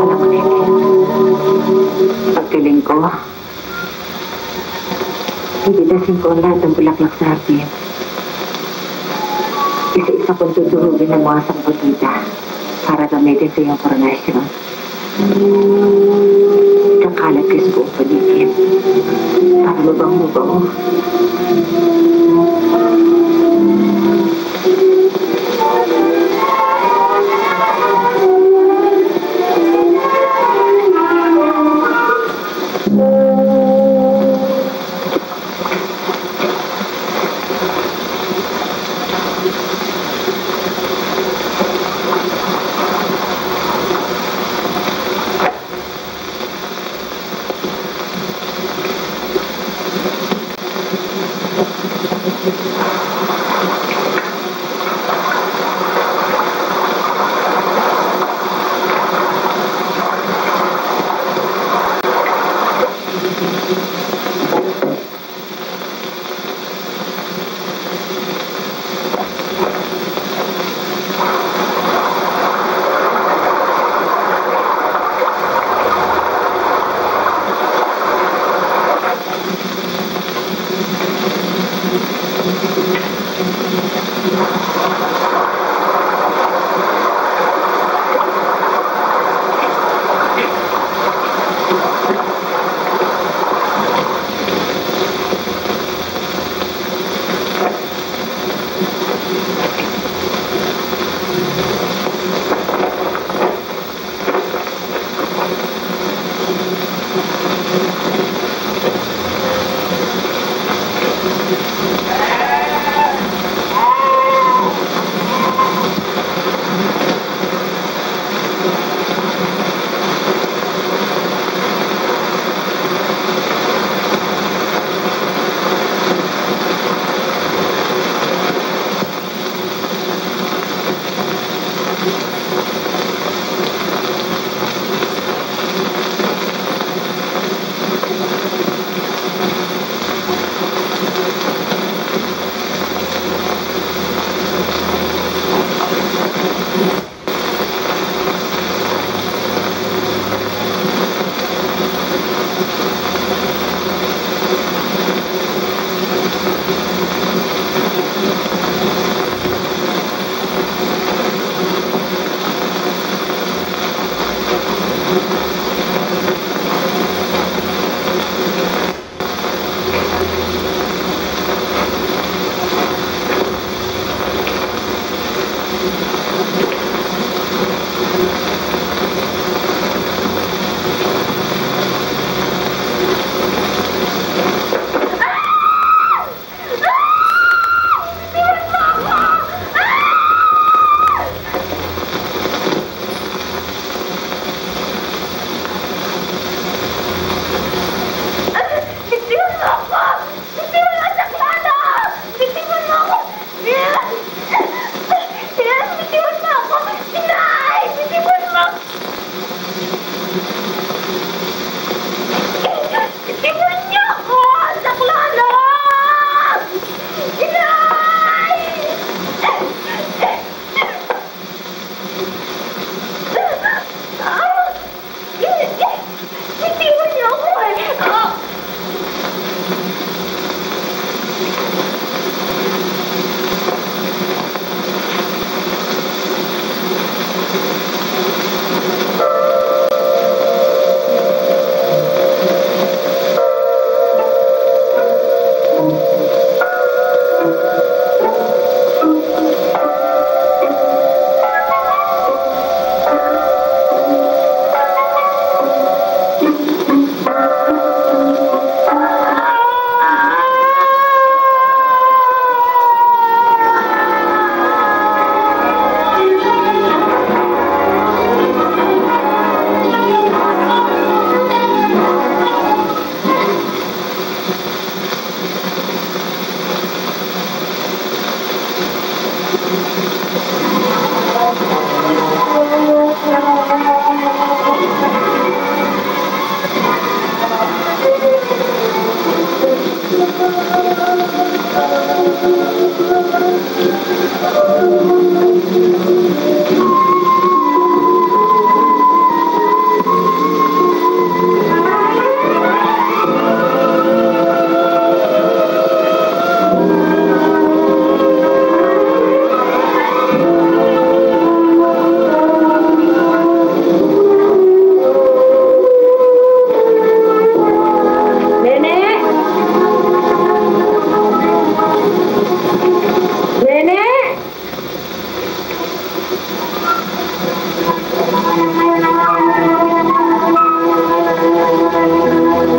C: Alam mo, Nene. Pagkiling ko, ibidasin ko ang lahat ng bulaklak sa atin. Isa-isa kong tuturugin ng mga sangkotita para gamitin sa iyong koronasyon. Kakalat ka sa buong paligid para mabang-mabango.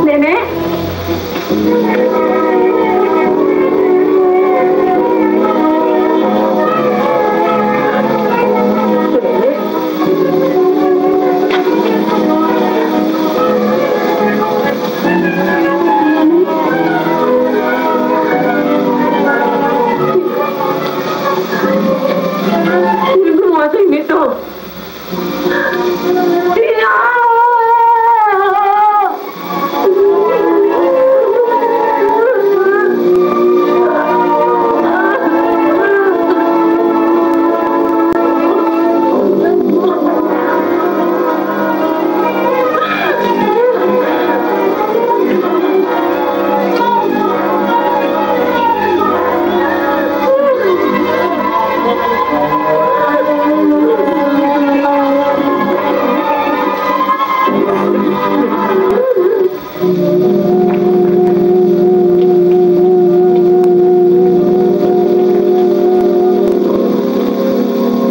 E: Nene? Sino gumawa sa'yo nito? Sino?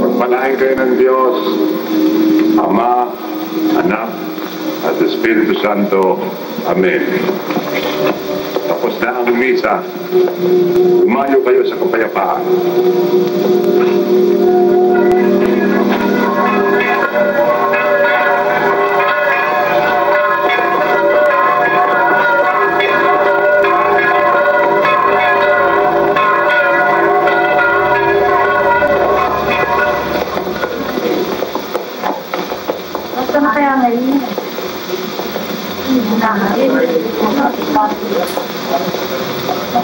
B: Pagpalain kayo ng Diyos, Ama, Anak, at Espiritu Santo. Amen. Tapos na ang misa. Umayo kayo sa kapayapaan.
E: Basta na kaya ngayon?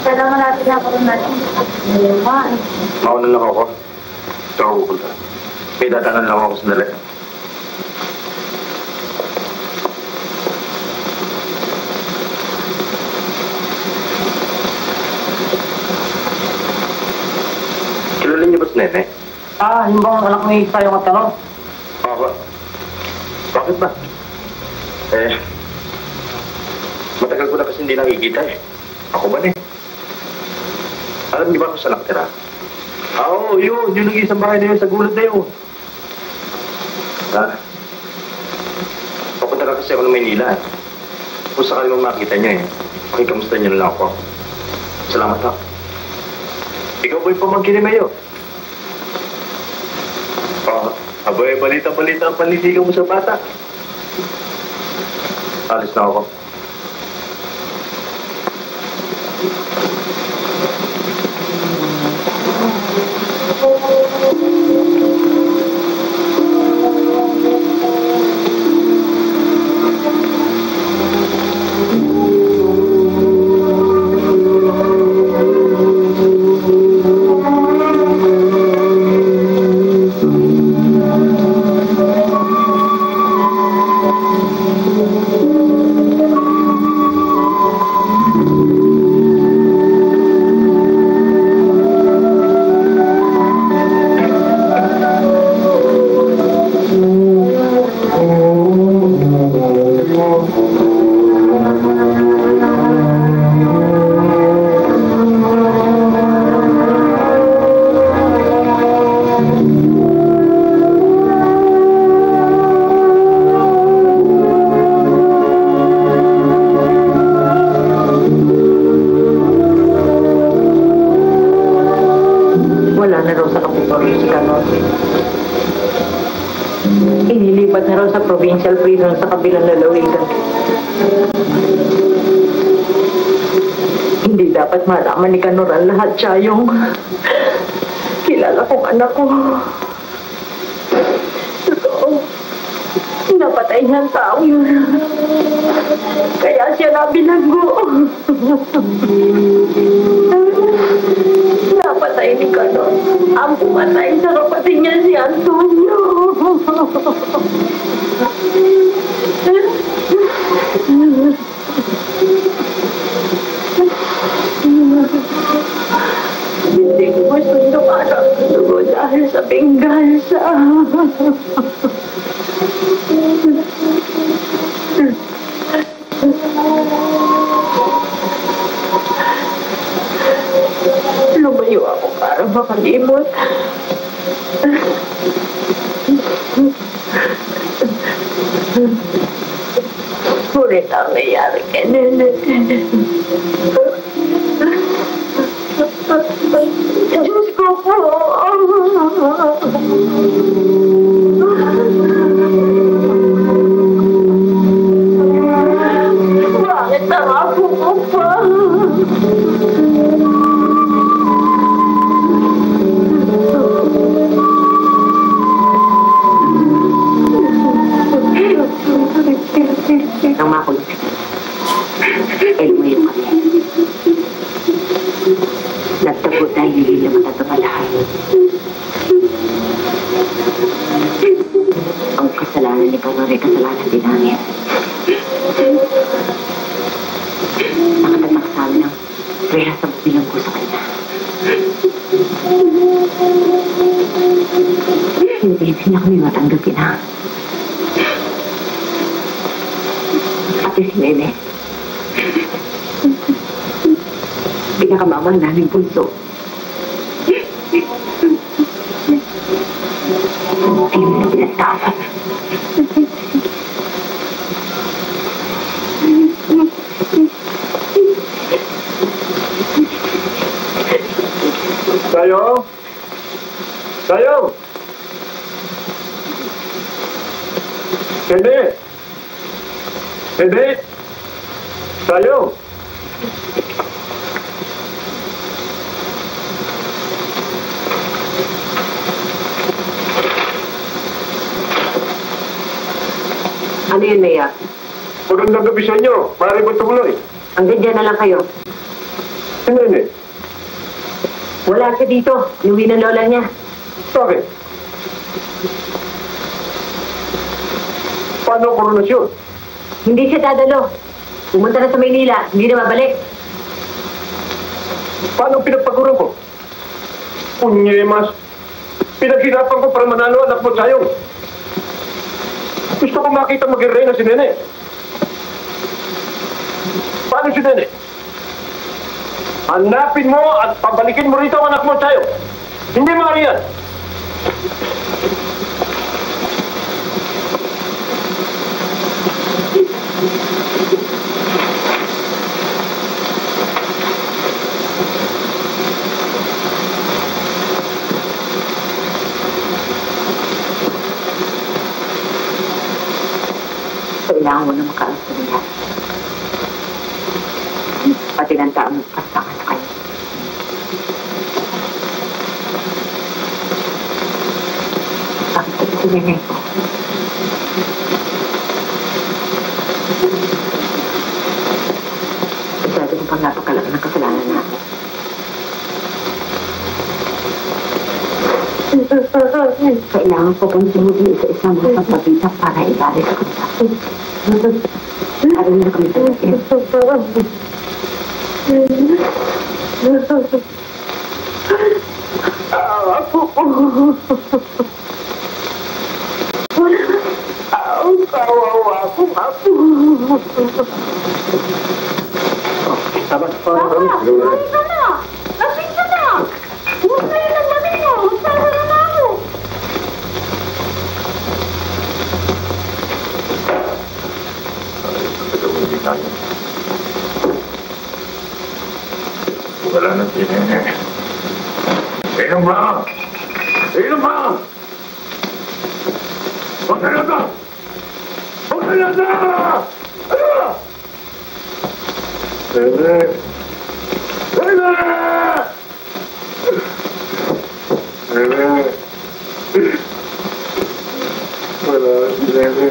E: Kailangan natin nakaroon natin.
A: Mauna lang ako. Ito ako pupunta. May dadanan lang ako sandali. Kilala niyo ba si Nene?
D: Yung bang anak ni Isa yung tanong?
A: Ba? Bakit ba? Matagal ko na kasi hindi nakikita eh. Ako ba eh? Alam niyo ba kung saan nakatira? Oo, yun. Yung isang bahay na yun sa gulad na yun. Papunta na kasi ako ng Maynila. Kung sakali mong makita niyo eh, pakikamusta niyo na lang ako. Salamat ha. Ikaw ba yung pamangkin ni Mayo? Abay, balita-balita ang panlisigaw mo sa bata. Alis na ako.
C: Wala na raw sa Kapitolyo si Kanor. Inilipat na raw sa provincial prison sa kabilang lalawigan. Hindi dapat malaman ni Kanor ang lahat siya yung kilala kong anak ko. Totoo. Napatay niya ang tao yun. Kaya siya nabilanggo. Napatay ni Kanor ang pumatay sa kapatid niya si Antonio. Hindi ko gusto dumarang dugo dahil sa pinggansa. Lumayo ako para makalimot.
E: na nangyayari kay Nene. Diyos ko po. Bakit ang ako ko pa?
C: Nang makulong si Elmayo kami. Nagtago dahil hindi na matatapalahan. Ang kasalanan ni Panore, kasalanan din namin. Nakatatak sa amin ang rehas ang bilang ko sa kanya. Hindi na kami matanggapin ha. Ate si Nene. Pinakamamang naming bunso. Hindi na pinagtawad.
A: Tayo! Tayo! Hindi! Hindi! Tayo!
C: Ano yun, Mayor?
A: Magandang gabi sa inyo. Maaari ba tumuloy?
C: Hanggang dyan na lang kayo.
A: Si Nene.
C: Wala siya dito. Inuwi ng lola niya.
A: Bakit? Paano ang koronasyon?
C: Hindi siya dadalo. Pumunta na sa Maynila. Hindi na mabalik.
A: Paano ang pinagpaguran ko? Punyemas. Pinaghirapan ko para manalo anak mo tayo. Gusto ko makita maging reyna si Nene. Paano si Nene? Hanapin mo at pabalikin mo rito ang anak mo tayo. Hindi maaari yan.
C: Kailangan mo na makaalas sa niya. Pati ng taong magpastangan sa kanya. Bakit ito si Nene ko? Masyado kong pang napakalaki ng kasalanan namin. Kailangan ko kong sumugin isa-isa mga kapatita para ibalik ako sa akin. Alam na kami sa akin.
A: Kawawa ako, ako. Tama.
E: Papa, uwi ka na! Lasing ka na! Huwag na yun ang lamig mo! Magsama na na ako!
A: Wala na si Nene. Inom ba? Inom ba? Huwag na lang ka! Huwag na lang ka! Ano? Nene! Nene! Nene! Wala na si Nene.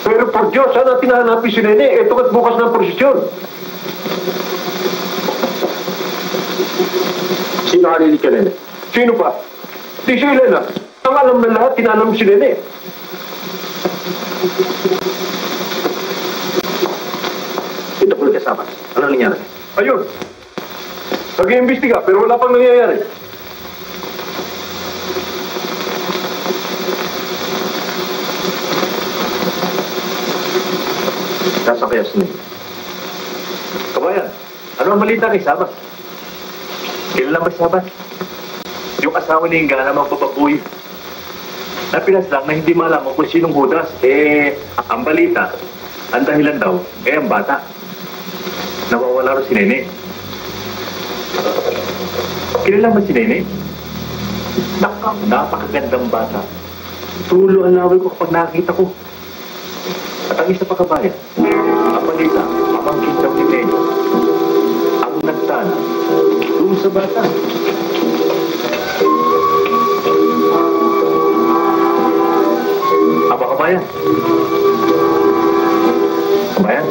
A: Pero por Diyos, saan natin hahanapin si Nene? Ito at bukas ng prosesyon. Sino halilig ka, Nene? Sino pa? Di si Elena. Ang alam na lahat, tinalam si Nene. Ito po kasama. Ano nangyari? Ayun. Nag-iimbestiga, pero wala pang nangyayari. Nasa kaya si Nene. Kabayan, ano ang balita kay Sabas? Kailan ba Sabas? Yung asawa ni Inga na magpapabuy. Napinas lang na hindi malaman kung sinong Judas. Ang balita, ang dahilan daw, ang bata. Nawawala rin si Nene. Kilala ba si Nene? Napakagandang bata. Tulo ang laway ko kapag nakakita ko. At ang isa pa kabayan, ang balita, pamangkin daw ni Nene. Ang nagtana, doon sa bata. Aba kabayan. Kabayan.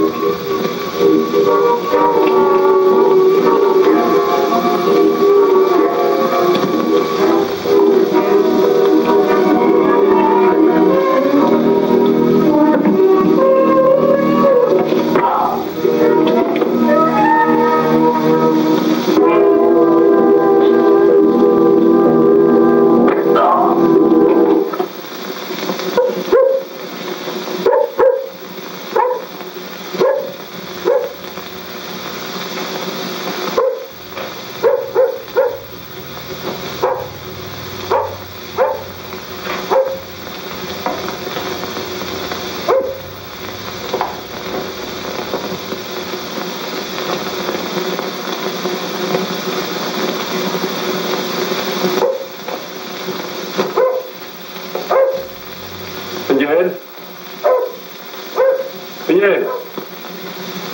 A: Pinye!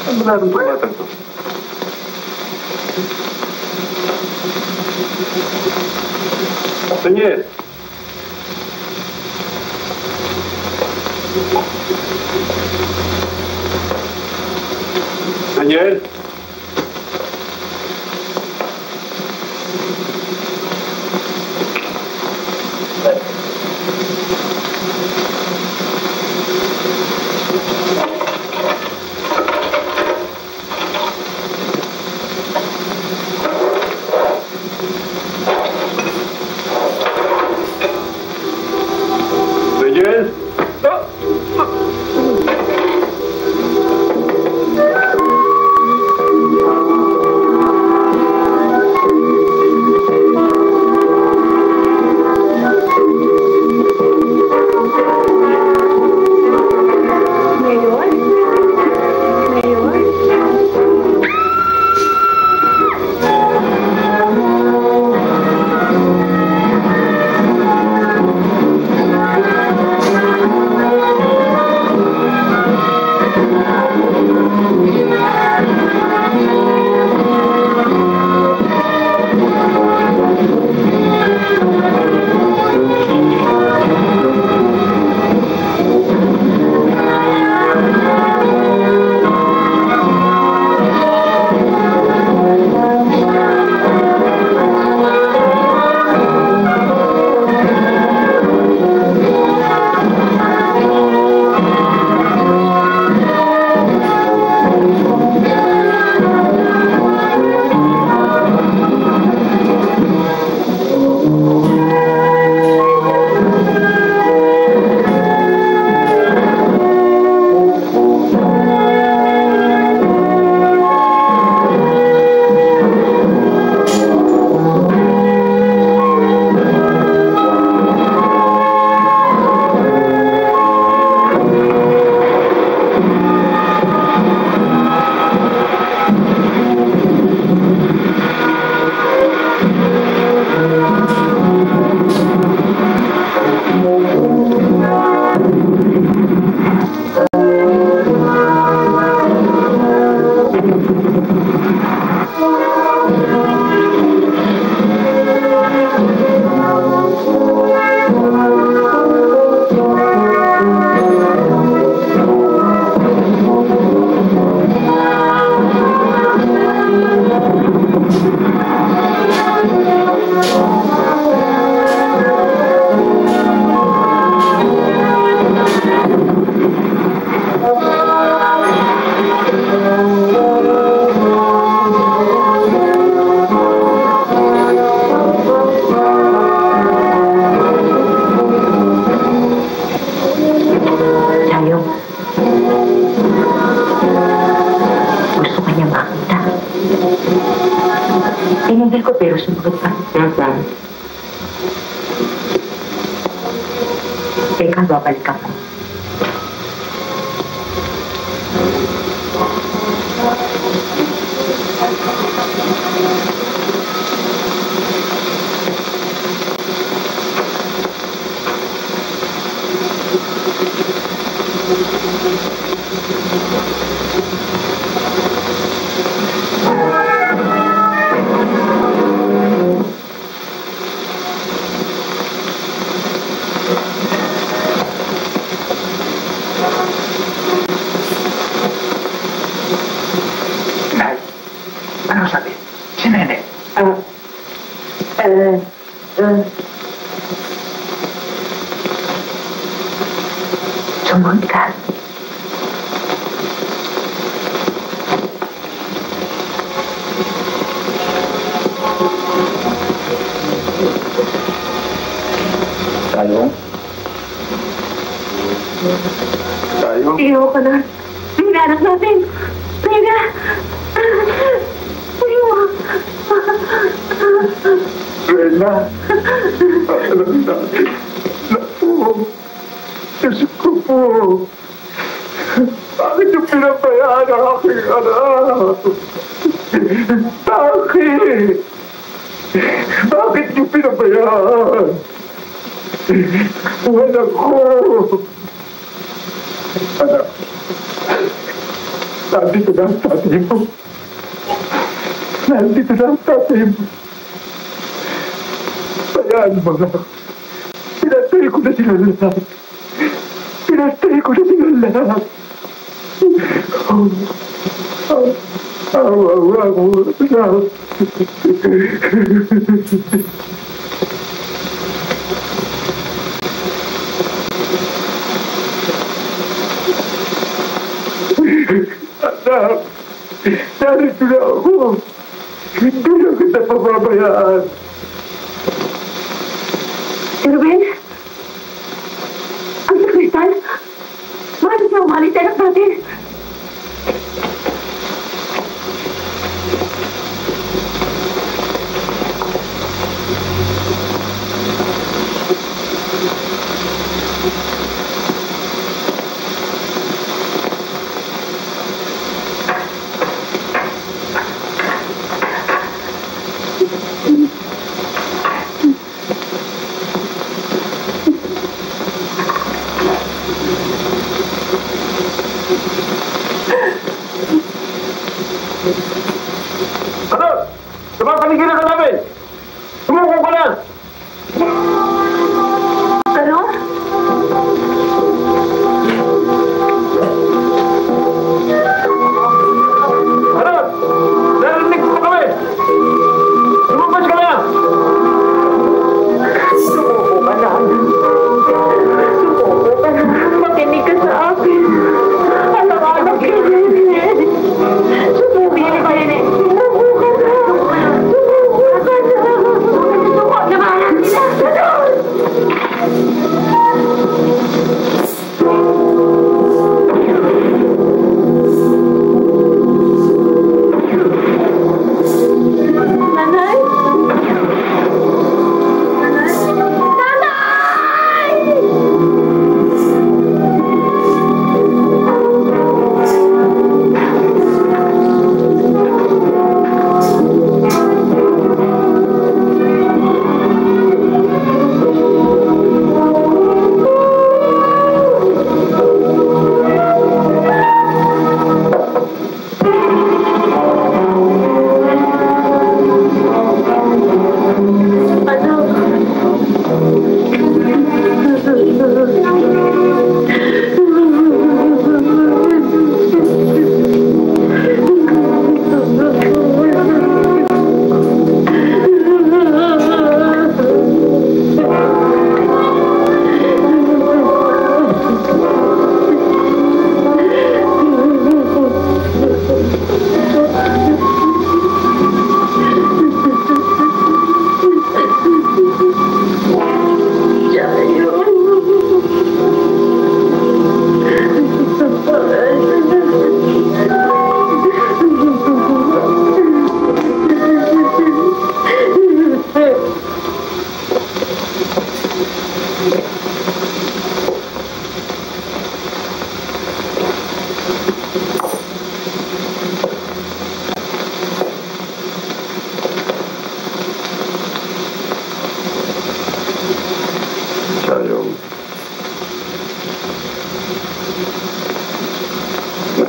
A: Ano ba natin tumatang to? Pinye! Pinye!
C: Tinigil ko pero sumagot pa. Nasaan? Teka, babalik ako.
A: Nay, ano sabi? Si Nene.
C: Sumunod ka.
A: Tayo? Tayo?
E: Iyaw ka na. Tingnan anak natin. Tingnan. Iyaw.
A: Rena, alam natin. Naku, Diyos ko po. Bakit yung pinabayaan ang aking anak? Bakit? Bakit yung pinabayaan? Ang anak ko. Anak, nandito na ang tatay mo. Nandito na ang tatay mo. Bayaan mo na. Pinatay ko na sila lahat. Pinatay ko na sila lahat. Awa mo na. Anak, narito na ako. Hindi na kita pababayaan.
E: Ruben? Ang sakritan? Bakit niya umalis sa anak natin?
A: Ano? Napapaligiran ka namin! Sumuko ka na!
E: Ano?
A: Ano? Narinig mo kami! Lumabas ka na!
E: Sumuko ka na. Sumuko ka na. Makinig ka sa akin. Anak-anak ka rin. Sumuko ka rin. Sumuko ka na. Sumuko.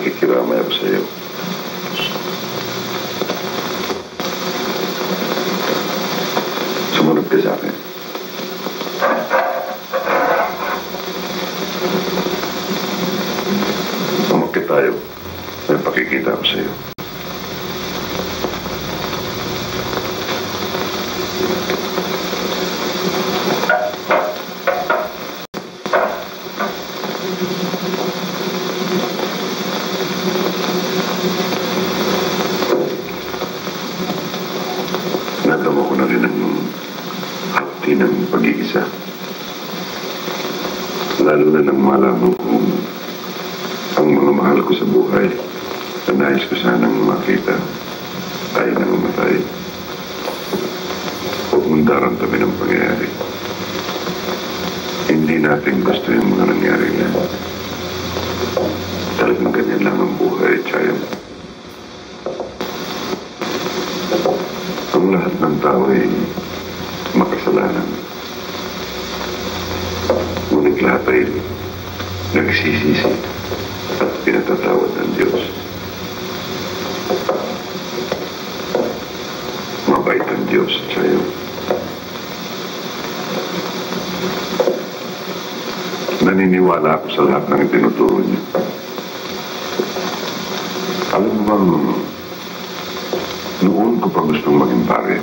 B: makikiramay ako sa iyo. Sumunod ka sa akin. Umakit tayo. May pakikita ako sa iyo. Nadama ko na rin ang hapti ng pag-iisa. Lalo na nang malaman kong ang mga mahal ko sa buhay na nais ko sanang makita ay nangamatay. Huwag mong daramdamin ang pangyayari. Hindi natin gusto yung mga nangyari yan. Talagang ganyan lang ang buhay, Chayan. Ang lahat ng tao ay makasalanan. Ngunit lahat ay nagsisisi at pinatatawad ng Diyos. Mabait ang Diyos, Chayo. Naniniwala ako sa lahat ng itinuturo niyo. Alam mo bang, noon ko pa gustong maging pare.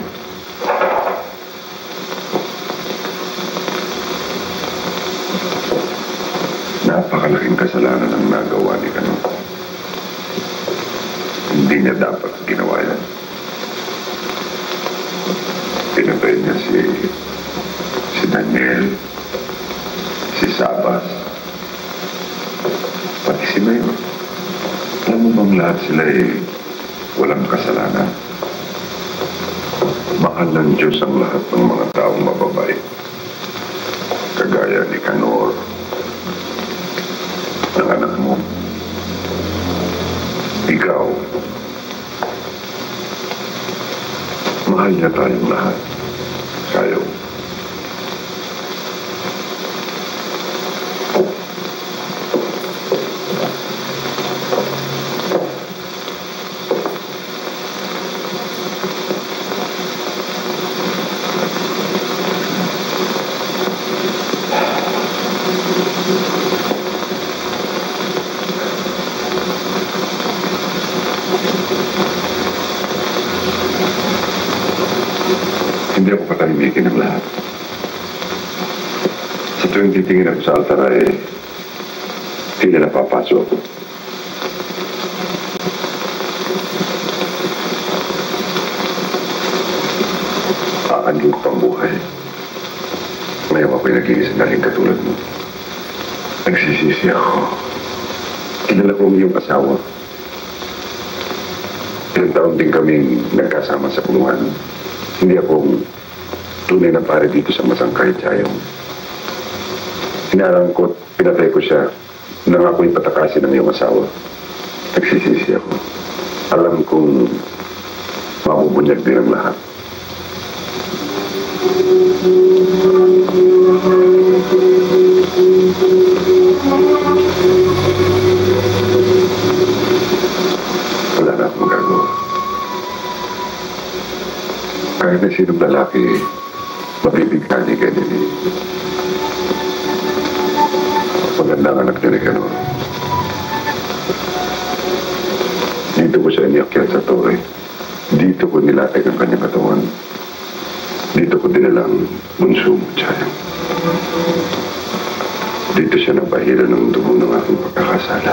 B: Napakalaking kasalanan ang nagawa ni Kano. Hindi niya dapat ginawa yan. Pinatay niya si Daniel, si Sabas, pati si Mayor. Alam mo bang lahat sila walang kasalanan? Mahal ng Diyos ang lahat ng mga taong mababait. Kagaya ni Kanor, ng anak mo. Ikaw. Mahal niya tayong lahat. Kayo. Hindi ako patahimikin ng lahat. Sa tuwing titingin ako sa altar ay tila napapaso ako. Aanin ko pang buhay. Ngayon ako'y nag-iisang daling katulad mo. Nagsisisi ako. Kilala ko ang iyong asawa. Ilang taon din kaming nagkasama sa punuan. Hindi ako tunay na pare dito sa Masangkay, Chayong. Hinarangkot, pinatay ko siya nang ako'y patakasin ng iyong asawa. Nagsisisi ako. Alam kong mabubunyag din ang lahat. Wala na akong magagawa. Kahit na sinong lalaki, mabibigkani ka din eh. Magandang anak din ka no. Dito ko siya iniakyat sa torre. Dito ko nilatag ang kanyang katawan. Dito ko dinalang bunso mo, Chayang. Dito siya nabahira ng dugo ng aking pagkakasala.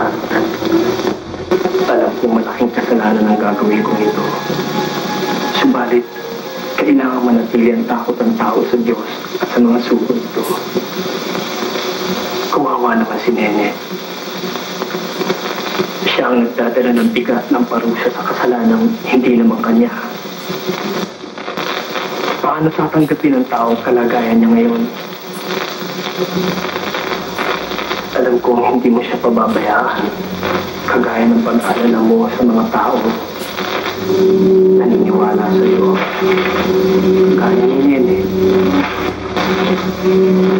D: lahat. Alam kong malaking kasalanan ang gagawin kong ito. Subalit, kailangan manatili ang takot ng tao sa Diyos at sa mga suko nito. Kawawa naman si Nene. Siya ang nagdadala ng bigat ng parusa sa kasalanang hindi naman kanya. Paano tatanggapin ng tao ang kalagayan niya ngayon? Alam kong hindi mo siya pababayaan. Kagaya ng pag-alala mo sa mga tao naniniwala sa iyo. Kaya ni Nene.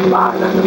D: Bahala na.